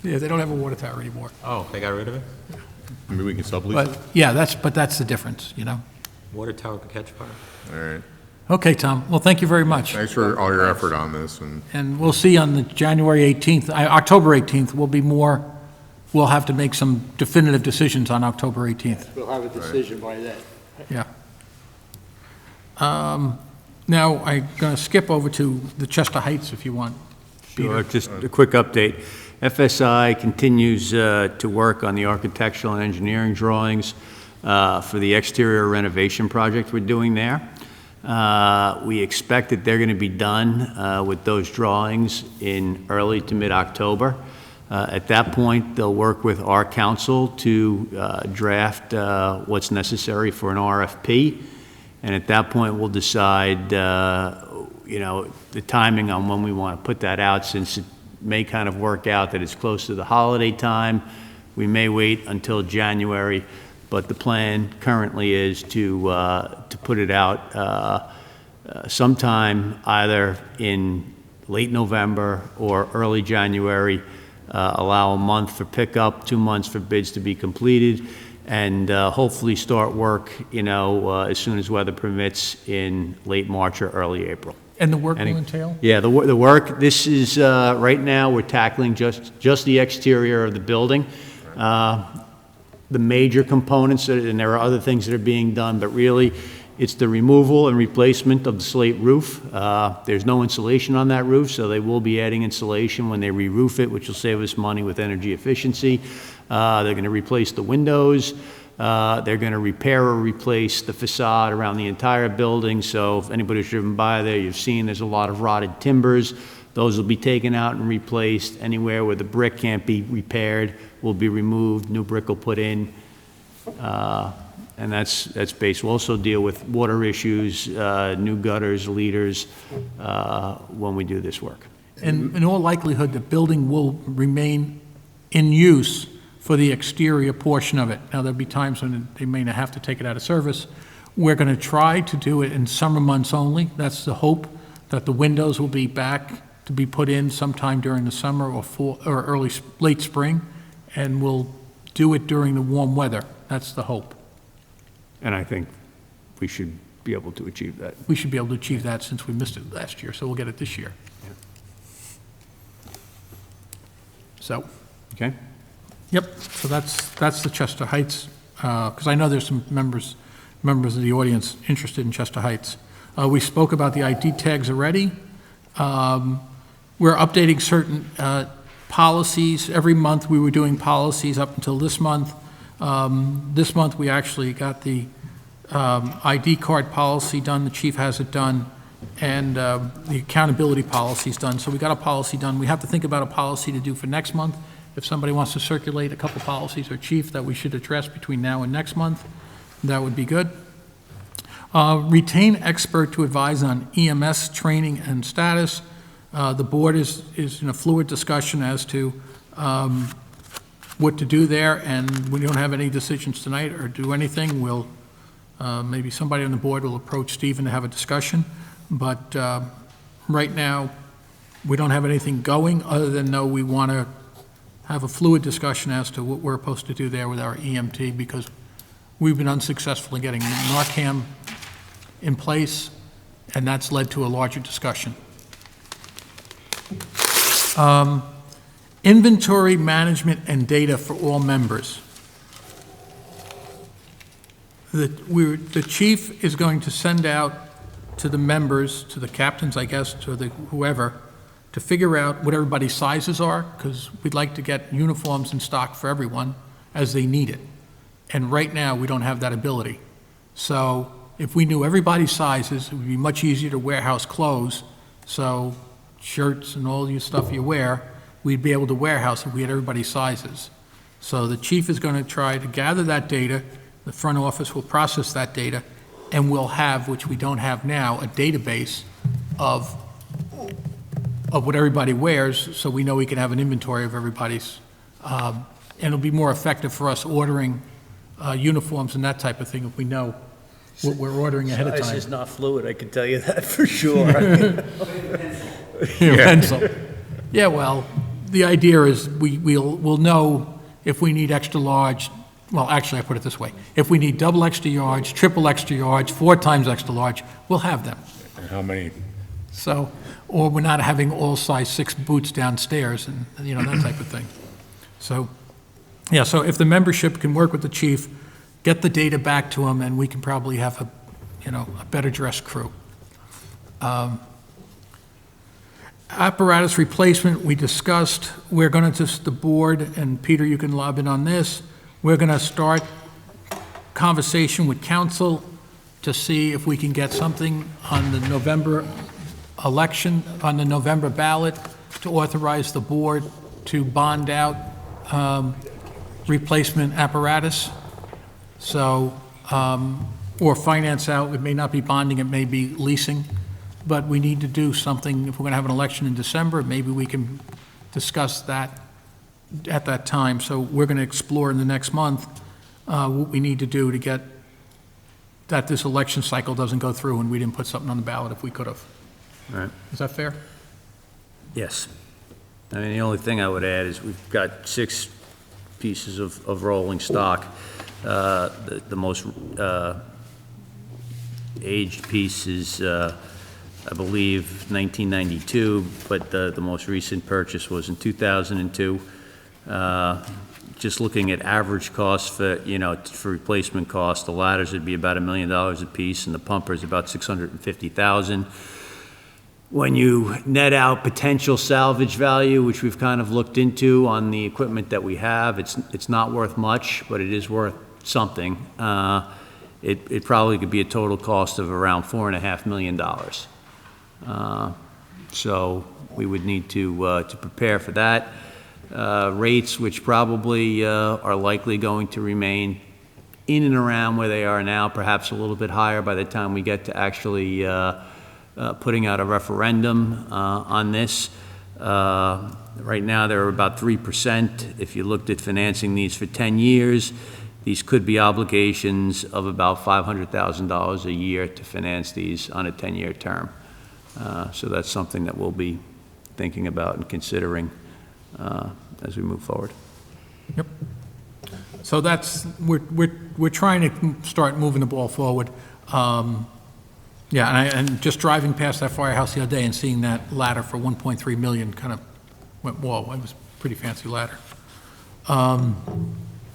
Yeah, they don't have a water tower anymore. Oh, they got rid of it? Maybe we can sublease But, it? yeah, that's the difference, Water tower could catch fire. All right. Okay, Tom, well, thank you very much. Thanks for all your effort on this, and And we'll see on the January 18th, October 18th, we'll have to make some definitive decisions on October 18th. We'll have a decision by then. Yeah. Now, I'm going to skip over to the Chester Heights if you want. Sure, just a quick update. FSI continues to work on the architectural and engineering drawings for the exterior renovation project we're doing there. We expect that they're going to be done with those drawings in early to mid-October. At that point, they'll work with our council to draft what's necessary for an RFP. And at that point, we'll decide, the timing on when we want to put that out, since it may kind of work out that it's close to the holiday time. We may wait until January, but the plan currently is to put it out sometime either in late November or early January, allow a month for pickup, 2 months for bids to be completed, and hopefully start work, as soon as weather permits in late March or early April. And the work will entail? Yeah, the work, this is, right now, we're tackling just the exterior of the building. The major components, and there are other things that are being done, but really, it's the removal and replacement of the slate roof. There's no insulation on that roof, so they will be adding insulation when they re-roof it, which will save us money with energy efficiency. They're going to replace the windows. They're going to repair or replace the facade around the entire building. So if anybody's driven by there, you've seen there's a lot of rotted timbers. Those will be taken out and replaced. Anywhere where the brick can't be repaired will be removed, new brick will put in. And that's based. We'll also deal with water issues, new gutters, leaders, when we do this work. And in all likelihood, the building will remain in use for the exterior portion of it. Now, there'll be times when they may not have to take it out of service. We're going to try to do it in summer months only. That's the hope, that the windows will be back to be put in sometime during the summer or late spring, and we'll do it during the warm weather. That's the hope. And I think we should be able to achieve that. We should be able to achieve that since we missed it last year, so we'll get it this year. So, Okay? yep, so that's the Chester Heights, because I know there's some members of the audience interested in Chester Heights. We spoke about the ID tags already. We're updating certain policies. Every month, we were doing policies up until this month. This month, we actually got the ID card policy done, the chief has it done, and the accountability policy's done. So we got a policy done. We have to think about a policy to do for next month. If somebody wants to circulate a couple policies, or chief, that we should address between now and next month, that would be good. Retain expert to advise on EMS training and status. The board is in a fluid discussion as to what to do there, and we don't have any decisions tonight or do anything. We'll, maybe somebody on the board will approach Stephen to have a discussion, but right now, we don't have anything going other than know we want to have a fluid discussion as to what we're supposed to do there with our EMT, because we've been unsuccessful in getting Narcan in place, and that's led to a larger discussion. Inventory management and data for all members. The chief is going to send out to the members, to the captains, I guess, to the whoever, to figure out what everybody's sizes are, because we'd like to get uniforms in stock for everyone as they need it. And right now, we don't have that ability. So if we knew everybody's sizes, it would be much easier to warehouse clothes. So shirts and all your stuff you wear, we'd be able to warehouse if we had everybody's sizes. So the chief is going to try to gather that data. The front office will process that data, and we'll have, which we don't have now, a database of what everybody wears, so we know we can have an inventory of everybody's. And it'll be more effective for us ordering uniforms and that type of thing if we know what we're ordering ahead of time. Size is not fluid, I can tell you that for sure. Pencil. Yeah, well, the idea is we'll know if we need extra large. Well, actually, I put it this way. If we need double extra large, triple extra large, 4 times extra large, we'll have them. And how many? So, or we're not having all size 6 boots downstairs and, that type of thing. So, yeah, so if the membership can work with the chief, get the data back to him, and we can probably have a better dressed crew. Apparatus replacement, we discussed. We're going to just, the board, and Peter, you can lob in on this. We're going to start conversation with council to see if we can get something on the November election, on the November ballot, to authorize the board to bond out replacement apparatus. So, or finance out. It may not be bonding, it may be leasing. But we need to do something. If we're going to have an election in December, maybe we can discuss that at that time. So we're going to explore in the next month what we need to do to get that this election cycle doesn't go through and we didn't put something on the ballot if we could have. All right. Is that fair? Yes. I mean, the only thing I would add is we've got 6 pieces of rolling stock. The most aged piece is, I believe, 1992, but the most recent purchase was in 2002. Just looking at average costs for replacement costs, the ladders would be about $1 million a piece, and the pumpers about $650,000. When you net out potential salvage value, which we've kind of looked into on the equipment that we have, it's not worth much, but it is worth something. It probably could be a total cost of around $4.5 million. So we would need to prepare for that. Rates, which probably are likely going to remain in and around where they are now, perhaps a little bit higher by the time we get to actually putting out a referendum on this. Right now, they're about 3%. If you looked at financing these for 10 years, these could be obligations of about $500,000 a year to finance these on a 10-year term. So that's something that we'll be thinking about and considering as we move forward. Yep. So that's, we're trying to start moving the ball forward. Yeah, and just driving past that firehouse the other day and seeing that ladder for $1.3 million kind of went, whoa, it was a pretty fancy ladder.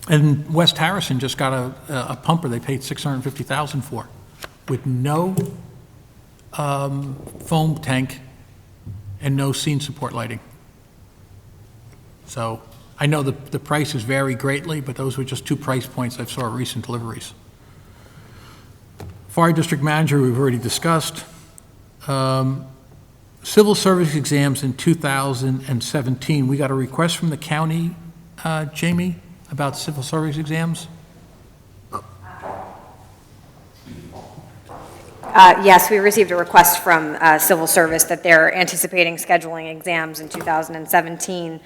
And West Harrison just got a pumper they paid $650,000 for with no foam tank and no scene support lighting. So I know the prices vary greatly, but those were just two price points I saw at recent deliveries. Fire district manager, we've already discussed. Civil service exams in 2017, we got a request from the county, Jamie, about civil service exams? Yes, we received a request from Civil Service that they're anticipating scheduling exams in 2017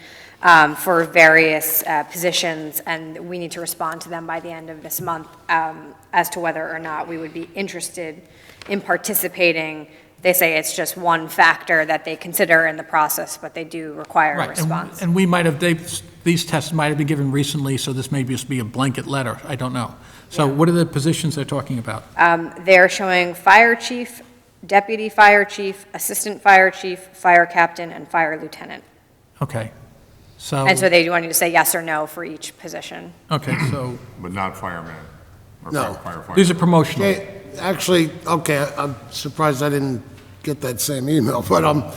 for various positions, and we need to respond to them by the end of this month as to whether or not we would be interested in participating. They say it's just one factor that they consider in the process, but they do require a Right, response. and we might have, these tests might have been given recently, so this may just be a blanket letter, I don't know. So what are the positions they're talking about? They're showing fire chief, deputy fire chief, assistant fire chief, fire captain, and fire lieutenant. Okay, so, And so they want you to say yes or no for each position. okay, so But not fireman? or No. firefighter? these are promotional. Okay, actually, okay, I'm surprised I didn't get that same email, but,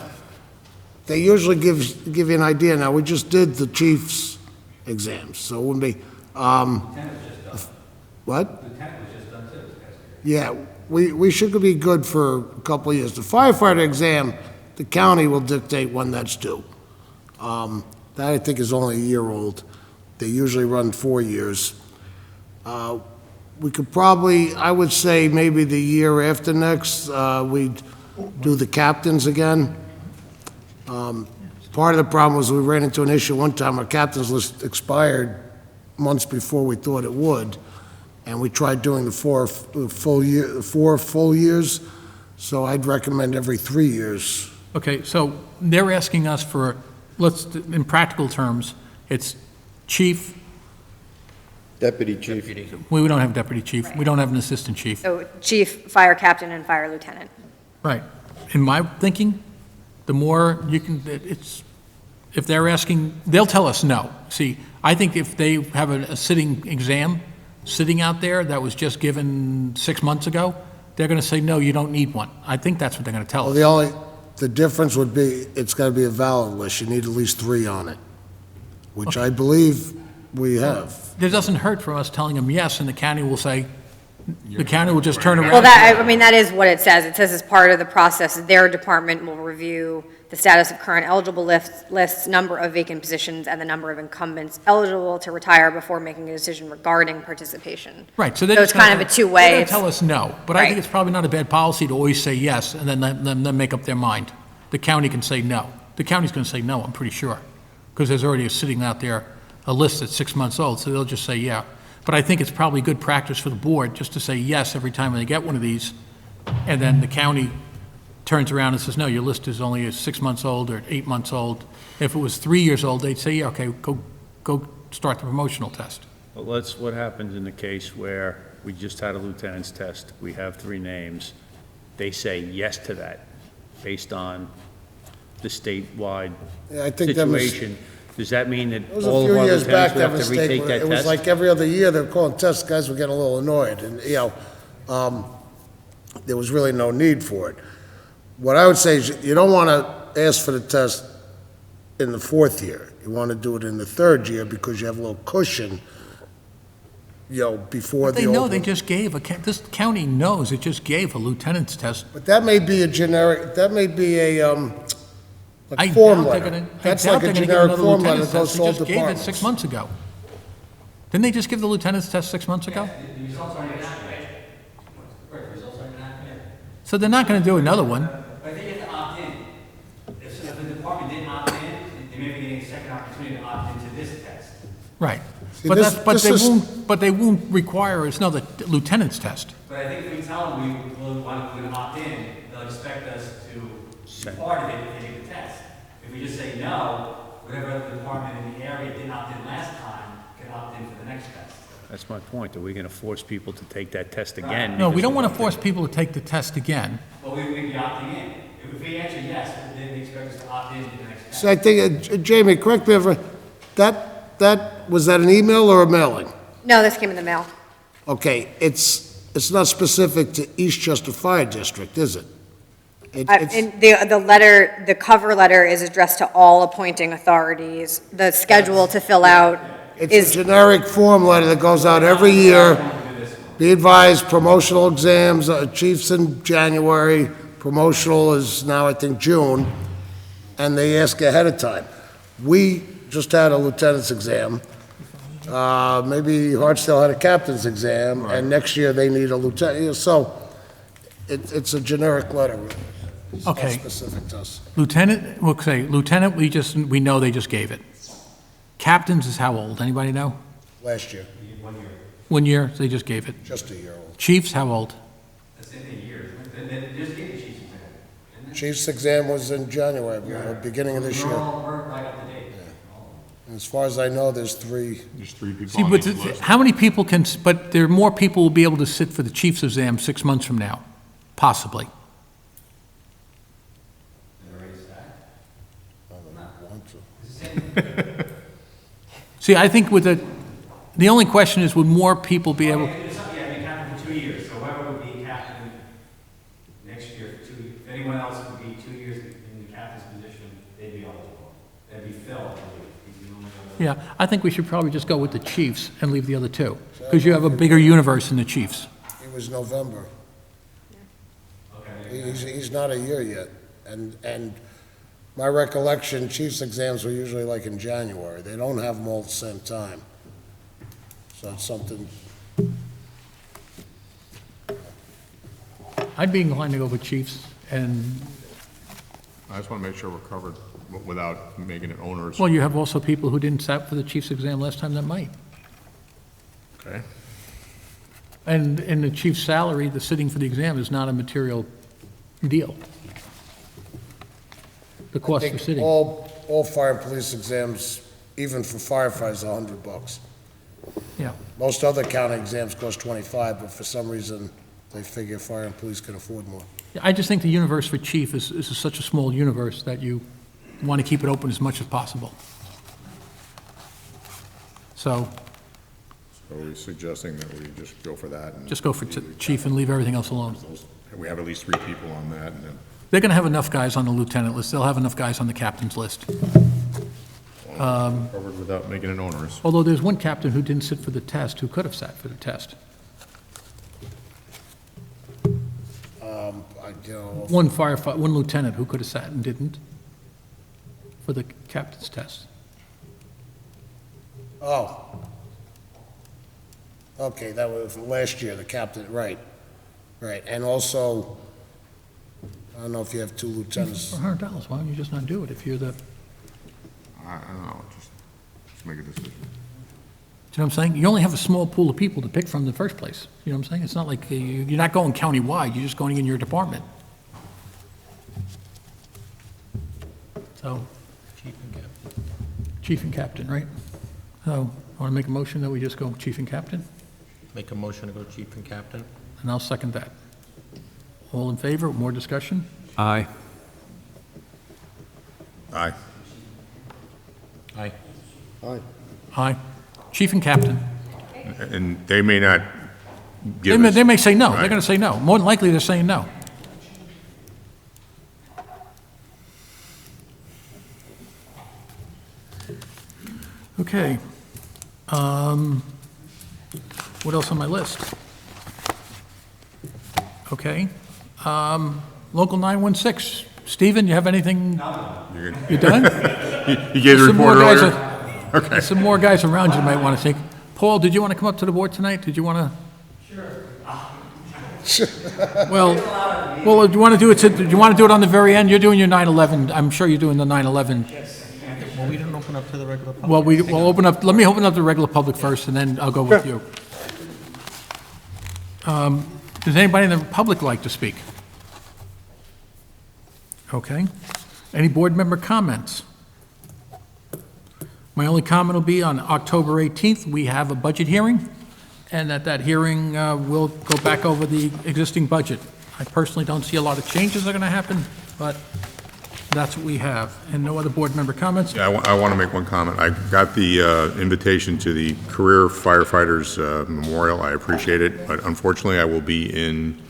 they usually give you an idea. Now, we just did the chief's exams, so it wouldn't be, what? Yeah, we should be good for a couple of years. The firefighter exam, the county will dictate when that's due. That, I think, is only a year old. They usually run 4 years. We could probably, I would say maybe the year after next, we'd do the captains again. Part of the problem was we ran into an issue one time, our captains list expired months before we thought it would, and we tried doing the 4 full years, so I'd recommend every 3 years. Okay, so they're asking us for, in practical terms, it's chief, Deputy chief. we don't have deputy chief, we don't have an assistant chief. So chief, fire captain, and fire lieutenant. Right. In my thinking, the more you can, if they're asking, they'll tell us no. See, I think if they have a sitting exam, sitting out there that was just given 6 months ago, they're going to say, no, you don't need one. I think that's what they're going to tell Well, us. the difference would be, it's gotta be a valid list, you need at least 3 on it, which I believe we have. It doesn't hurt for us telling them yes, and the county will say, the county will just turn around. Well, that is what it says. It says as part of the process, their department will review the status of current eligible lists, number of vacant positions, and the number of incumbents eligible to retire before making a decision regarding participation. Right, so it's kind of a two-way. They're going to tell us no, but I think Right. it's probably not a bad policy to always say yes, and then let them make up their mind. The county can say no. The county's going to say no, I'm pretty sure, because there's already sitting out there a list that's 6 months old, so they'll just say yeah. But I think it's probably good practice for the board just to say yes every time they get one of these, and then the county turns around and says, no, your list is only 6 months old or 8 months old. If it was 3 years old, they'd say, yeah, okay, go start the promotional test. But what happens in the case where we just had a lieutenant's test, we have 3 names, they say yes to that based on the statewide Yeah, I think that was, situation? Does that mean that it was a all of few our years back, lieutenants would that have to mistake, retake that it was test? like every other year, they're calling tests, guys were getting a little annoyed, and, there was really no need for it. What I would say is, you don't want to ask for the test in the 4th year. You want to do it in the 3rd year, because you have a little cushion, before the They know they open. just gave, this county knows it just gave a lieutenant's test. But that may be a generic, that may be a, I like form doubt they're letter. gonna- That's I doubt like a they're gonna give generic another form letter lieutenant's that goes test. to all They just gave it departments. 6 months ago. Didn't they just give the lieutenant's test 6 months ago? The results aren't even out yet. Right, the results aren't even out yet. So they're not going to do another one. But I think you have to opt in. If the department didn't opt in, they may be getting a second opportunity to opt into this test. Right. See, But this- that's, but this they is- won't, but they won't require us, no, the lieutenant's test. But I think if we tell them we will want to opt in, they'll expect us to be part of it if they take the test. If we just say no, whatever other department in the area didn't opt in last time can opt in for the next test. That's my point. Are we going to force people to take that test again? No, we because don't want to opted force people to take the test again. But we'd be opting in. If we answer yes, then they expect us to opt in to the next test. So I think, Jamie, correct me if was that an email or a mailing? No, this came in the mail. Okay, it's not specific to Eastchester Fire District, is it? It's, And the letter, the cover letter is addressed to all appointing authorities. The schedule to fill out it's a is, generic form letter that goes out every year. Be advised, promotional exams, chiefs in January, promotional is now, I think, June, and they ask ahead of time. We just had a lieutenant's exam. Maybe Hartsdale had a captain's exam, and next year they need a lieutenant, so it's a generic letter. It's not Okay. specific to us. Lieutenant, we'll say, lieutenant, we know they just gave it. Captains is how old? Anybody know? Last year, 1 year, they just gave it. just a year old. Chiefs, how old? Chief's exam was in January, beginning of this year. As far as I know, there's 3. There's 3 people See, on but each list. how many people can, but there are more people who will be able to sit for the chief's exam 6 months from now, possibly. See, I think with the only question is, would more people be able, Yeah, be captain for 2 years, so whoever would be captain next year for 2 years, if anyone else would be 2 years in the captain's position, they'd be eligible. They'd be filled, I believe. He's the only other- yeah, I think we should probably just go with the chiefs and leave the other two, because you have a bigger universe in the chiefs. It was November. Okay. He's not a year yet, and my recollection, chief's exams were usually like in January. They don't have them all at the same time. So it's something, I'd be inclined to go with chiefs, and, I just want to make sure we're covered without making it onerous. well, you have also people who didn't sat for the chief's exam last time that might. Okay. And in the chief's salary, the sitting for the exam is not a material deal. The I cost for think sitting. all fire and police exams, even for firefighters, are $100. Yeah. Most other county exams cost 25, but for some reason, they figure fire and police can afford more. I just think the universe for chief is such a small universe that you want to keep it open as much as possible. So So are we suggesting that we just go for that? And just go for chief and leave everything else alone. we have at least 3 people on that, and then They're going to have enough guys on the lieutenant list. They'll have enough guys on the captain's list. covered without making it onerous. Although there's one captain who didn't sit for the test, who could have sat for the test. One firefighter, one lieutenant who could have sat and didn't for the captain's test. Oh. Okay, that was last year, the captain, right. Right, and also, I don't know if you have 2 lieutenants. For $100, why don't you just not do it if you're the, I don't know, just make a decision. you know what I'm saying? You only have a small pool of people to pick from in the first place. You know what I'm saying? It's not like you're not going countywide, you're just going in your department. So, chief and captain, right? So, I want to make a motion that we just go chief and captain, Make a motion to go chief and captain? and I'll second that. All in favor, more discussion? Aye. Aye. Aye. Aye. Chief and captain. And they may not They give may, us... they may say no, they're Right. going to say no. More than likely, they're saying no. Okay. What else on my list? Okay. Local 916. Stephen, you have anything? You done? You gave the Some more report guys earlier? are- Okay. Some more guys around you might want to take. Paul, did you want to come up to the board tonight? Did you want to? Well, do you want to do it, do you want to do it on the very end? You're doing your 9/11, I'm sure you're doing the 9/11. Well, we didn't open up to the regular public. Well, we'll open up, let me open up the regular public first, and then I'll go with you. Does anybody in the public like to speak? Okay. Any board member comments? My only comment will be on October 18th, we have a budget hearing, and at that hearing, we'll go back over the existing budget. I personally don't see a lot of changes that are going to happen, but that's what we have. And no other board member comments? Yeah, I want to make one comment. I got the invitation to the Career Firefighters Memorial. I appreciate it, but unfortunately, I will be in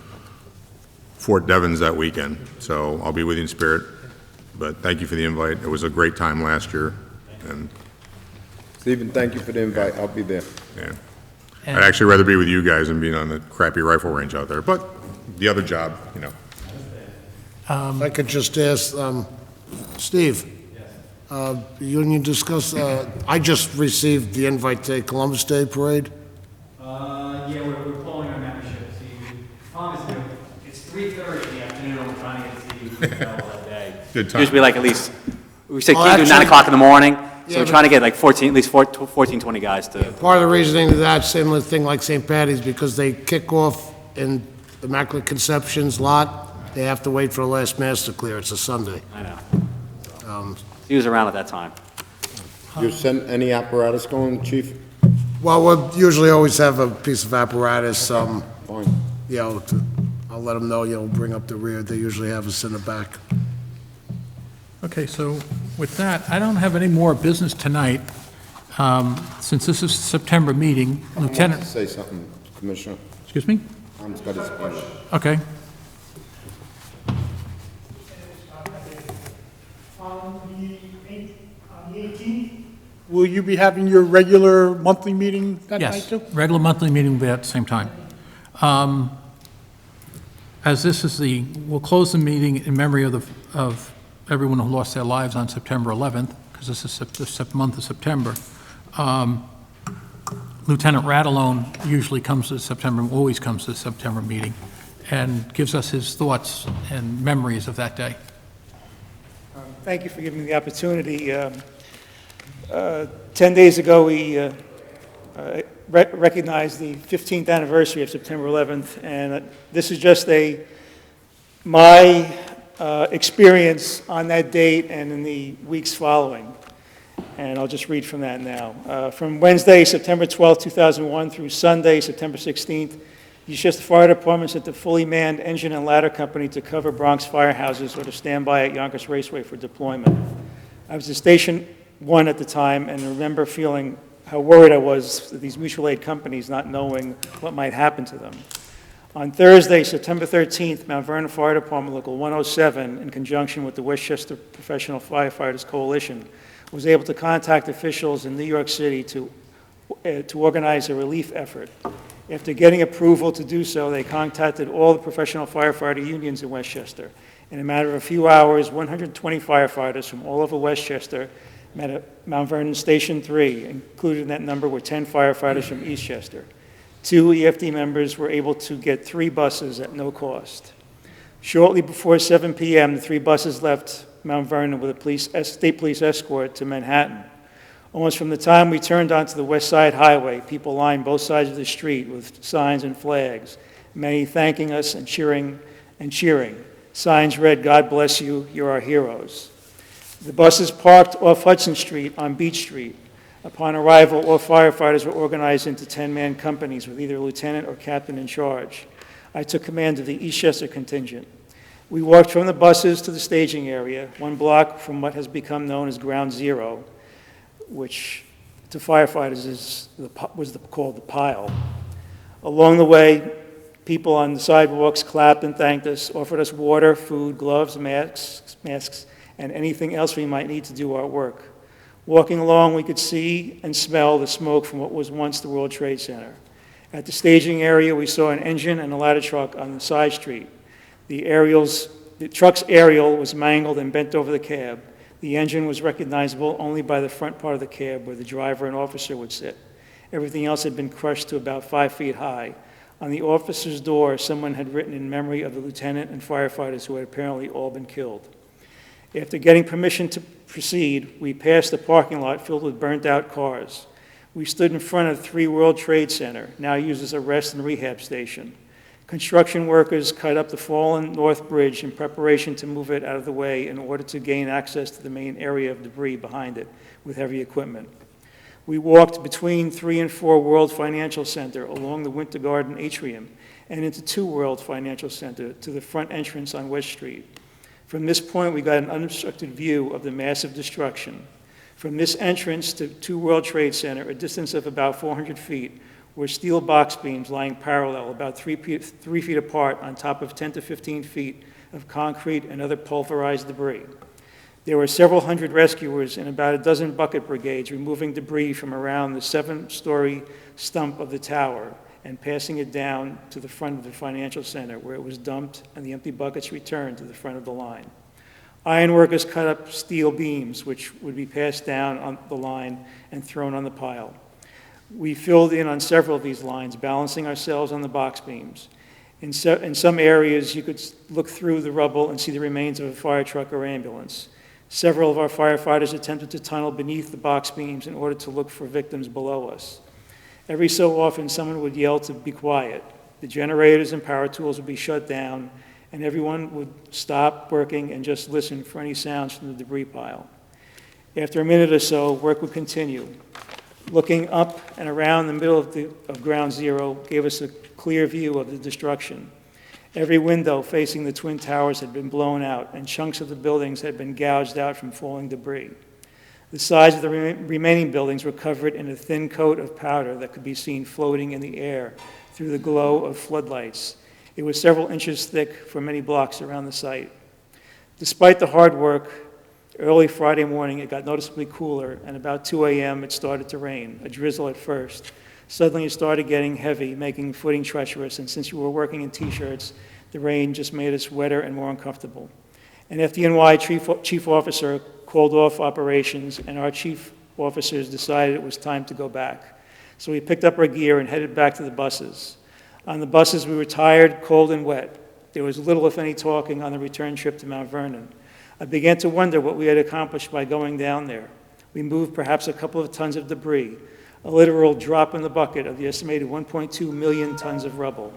Fort Devens that weekend, so I'll be with you in spirit. But thank you for the invite. It was a great time last year, and, Stephen, thank you for the invite. I'll be there. yeah. I'd actually rather be with you guys than being on the crappy rifle range out there, but the other job, you know. If I could just ask, Steve, you discuss, I just received the invite to Columbus Day Parade. Yeah, we're pulling our membership. See, the problem is, it's 3:30 in the afternoon, we're trying to get to you that day. Good time. Usually like at least, we say Oh, can't do 9 actually- o'clock in the morning, so Yeah, we're but- trying to get like 14, at least 14, 20 guys to. Part of the reasoning to that, similar thing like St. Patty's, because they kick off in Immaculate Conception's lot, they have to wait for the last mass to clear. It's a Sunday. I know. He was around at that time. You sent any apparatus going, chief? Well, we'll usually always have a piece of apparatus, Fine. I'll let them know, bring up the rear. They usually have us in the back. Okay, so with that, I don't have any more business tonight. Since this is a September meeting, Lieutenant, Say something, Commissioner. excuse me? Tom's got his hand up. Okay. On the 18th, will you be having your regular monthly meeting that night Yes, too? regular monthly meeting will be at the same time. As this is we'll close the meeting in memory of everyone who lost their lives on September 11th, because this is the month of September. Lieutenant Ratalone usually comes to always comes to the September meeting, and gives us his thoughts and memories of that day. Thank you for giving me the opportunity. 10 days ago, we recognized the 15th anniversary of September 11th, and this is just my experience on that date and in the weeks following. And I'll just read from that now. From Wednesday, September 12th, 2001, through Sunday, September 16th, the Eastchester Fire Department sent a fully manned engine and ladder company to cover Bronx firehouses or to stand by at Yonkers Raceway for deployment. I was at Station 1 at the time and remember feeling how worried I was that these mutual aid companies not knowing what might happen to them. On Thursday, September 13th, Mount Vernon Fire Department Local 107, in conjunction with the Westchester Professional Firefighters Coalition, was able to contact officials in New York City to organize a relief effort. After getting approval to do so, they contacted all the professional firefighter unions in Westchester. In a matter of a few hours, 120 firefighters from all over Westchester met at Mount Vernon Station 3. Included in that number were 10 firefighters from Eastchester. 2 EFD members were able to get 3 buses at no cost. Shortly before 7 p.m., the 3 buses left Mount Vernon with a state police escort to Manhattan. Almost from the time we turned onto the West Side Highway, people lined both sides of the street with signs and flags, many thanking us and cheering. Signs read, "God bless you, you're our heroes." The buses parked off Hudson Street on Beach Street. Upon arrival, all firefighters were organized into 10-man companies with either a lieutenant or captain in charge. I took command of the Eastchester contingent. We walked from the buses to the staging area, 1 block from what has become known as Ground Zero, which to firefighters was called the pile. Along the way, people on the sidewalks clapped and thanked us, offered us water, food, gloves, masks, and anything else we might need to do our work. Walking along, we could see and smell the smoke from what was once the World Trade Center. At the staging area, we saw an engine and a ladder truck on the side street. The truck's aerial was mangled and bent over the cab. The engine was recognizable only by the front part of the cab where the driver and officer would sit. Everything else had been crushed to about 5 feet high. On the officer's door, someone had written in memory of the lieutenant and firefighters who had apparently all been killed. After getting permission to proceed, we passed a parking lot filled with burnt-out cars. We stood in front of 3 World Trade Center, now used as a rest and rehab station. Construction workers cut up the fallen North Bridge in preparation to move it out of the way in order to gain access to the main area of debris behind it with heavy equipment. We walked between 3 and 4 World Financial Center along the Winter Garden atrium and into 2 World Financial Center to the front entrance on West Street. From this point, we got an unobstructed view of the massive destruction. From this entrance to 2 World Trade Center, a distance of about 400 feet, were steel box beams lying parallel, about 3 feet apart, on top of 10 to 15 feet of concrete and other pulverized debris. There were several hundred rescuers and about a dozen bucket brigades removing debris from around the 7-story stump of the tower and passing it down to the front of the financial center, where it was dumped and the empty buckets returned to the front of the line. Ironworkers cut up steel beams, which would be passed down on the line and thrown on the pile. We filled in on several of these lines, balancing ourselves on the box beams. In some areas, you could look through the rubble and see the remains of a fire truck or ambulance. Several of our firefighters attempted to tunnel beneath the box beams in order to look for victims below us. Every so often, someone would yell to be quiet. The generators and power tools would be shut down, and everyone would stop working and just listen for any sounds from the debris pile. After a minute or so, work would continue. Looking up and around the middle of Ground Zero gave us a clear view of the destruction. Every window facing the Twin Towers had been blown out, and chunks of the buildings had been gouged out from falling debris. The sides of the remaining buildings were covered in a thin coat of powder that could be seen floating in the air through the glow of floodlights. It was several inches thick for many blocks around the site. Despite the hard work, early Friday morning it got noticeably cooler, and about 2 a.m. it started to rain, a drizzle at first. Suddenly it started getting heavy, making footing treacherous, and since we were working in T-shirts, the rain just made us wetter and more uncomfortable. An FDNY chief officer called off operations, and our chief officers decided it was time to go back. So we picked up our gear and headed back to the buses. On the buses, we were tired, cold, and wet. There was little, if any, talking on the return trip to Mount Vernon. I began to wonder what we had accomplished by going down there. We moved perhaps a couple of tons of debris, a literal drop in the bucket of the estimated 1.2 million tons of rubble.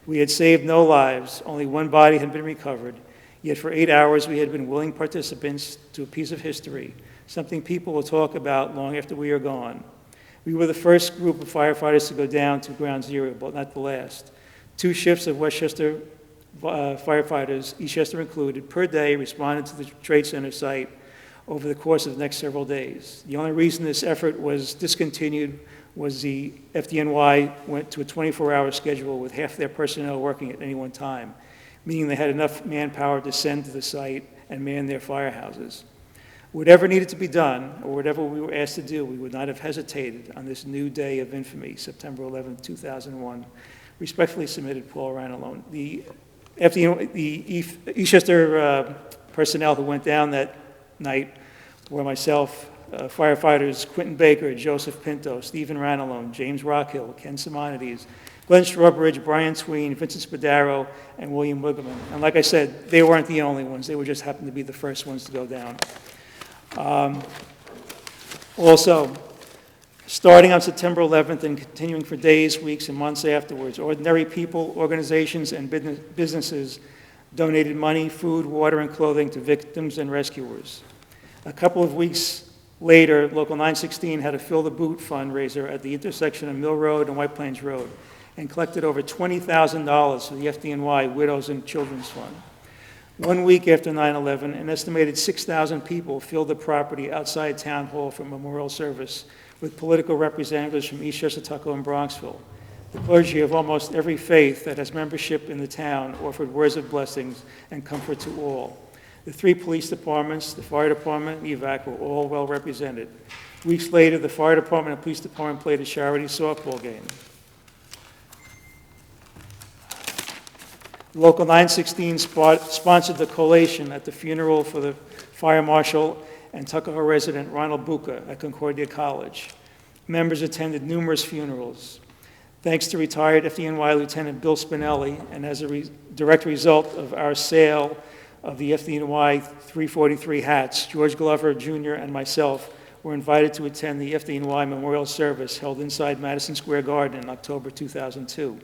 We had saved no lives, only one body had been recovered, yet for 8 hours we had been willing participants to a piece of history, something people will talk about long after we are gone. We were the first group of firefighters to go down to Ground Zero, but not the last. 2 shifts of Westchester firefighters, Eastchester included, per day responded to the Trade Center site over the course of the next several days. The only reason this effort was discontinued was the FDNY went to a 24-hour schedule with half their personnel working at any one time, meaning they had enough manpower to send to the site and man their firehouses. Whatever needed to be done, or whatever we were asked to do, we would not have hesitated on this new day of infamy, September 11, 2001. Respectfully submitted, Paul Ranalone. The Eastchester personnel who went down that night were myself, firefighters Quentin Baker, Joseph Pinto, Stephen Ranalone, James Rockhill, Ken Simonides, Glenn Strawbridge, Brian Sween, Vincent Spadaro, and William Wiggerman. And like I said, they weren't the only ones. They were just happened to be the first ones to go down. Also, starting on September 11th and continuing for days, weeks, and months afterwards, ordinary people, organizations, and businesses donated money, food, water, and clothing to victims and rescuers. A couple of weeks later, Local 916 had a Fill the Boot fundraiser at the intersection of Mill Road and White Plains Road and collected over $20,000 for the FDNY Widows and Children's Fund. 1 week after 9/11, an estimated 6,000 people filled the property outside Town Hall for a memorial service with political representatives from Eastchester, Tuckahoe, and Bronxville. The clergy of almost every faith that has membership in the town offered words of blessings and comfort to all. The 3 police departments, the fire department, and EVAC were all well represented. Weeks later, the fire department and police department played a charity softball game. Local 916 sponsored the collation at the funeral for the fire marshal and Tuckahoe resident Ronald Buca at Concordia College. Members attended numerous funerals. Thanks to retired FDNY Lieutenant Bill Spinelli, and as a direct result of our sale of the FDNY 343 hats, George Glover Jr. and myself were invited to attend the FDNY Memorial Service held inside Madison Square Garden in October 2002.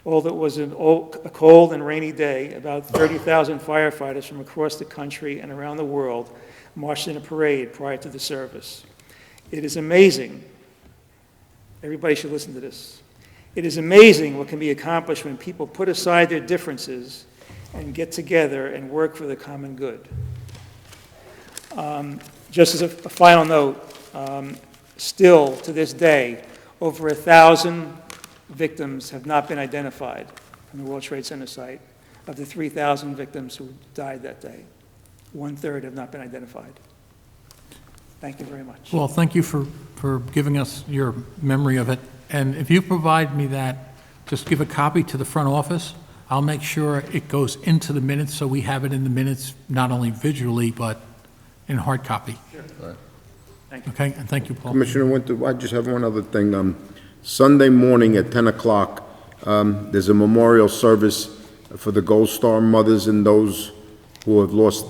Although it was a cold and rainy day, about 30,000 firefighters from across the country and around the world marched in a parade prior to the service. It is amazing. Everybody should listen to this. It is amazing what can be accomplished when people put aside their differences and get together and work for the common good. Just as a final note, still to this day, over 1,000 victims have not been identified from the World Trade Center site. Of the 3,000 victims who died that day, 1/3 have not been identified. Thank you very much. Well, thank you for giving us your memory of it. And if you provide me that, just give a copy to the front office. I'll make sure it goes into the minutes, so we have it in the minutes, not only visually, but in hard copy. Sure. Thank you. Okay, and thank you, Paul. Commissioner Winter, I just have one other thing. Sunday morning at 10 o'clock, there's a memorial service for the Gold Star mothers and those who have lost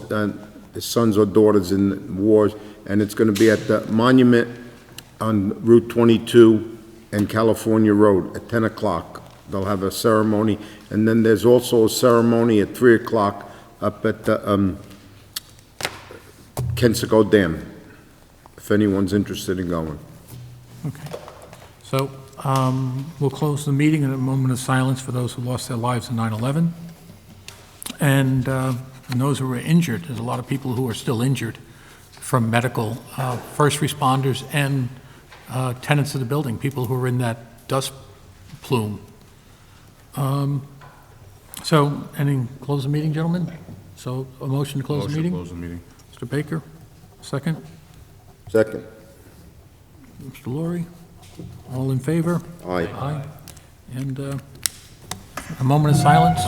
sons or daughters in wars, and it's going to be at the monument on Route 22 and California Road at 10 o'clock. They'll have a ceremony, and then there's also a ceremony at 3 o'clock up at the Kensico Dam, if anyone's interested in going. Okay. So we'll close the meeting in a moment of silence for those who lost their lives in 9/11. And those who were injured, there's a lot of people who are still injured from medical, first responders and tenants of the building, people who are in that dust plume. So, any close the meeting, gentlemen? So, a motion to close the meeting? Motion to close the meeting. Mr. Baker, second. Second. Mr. Laurie, all in favor? Aye. Aye. And a moment of silence.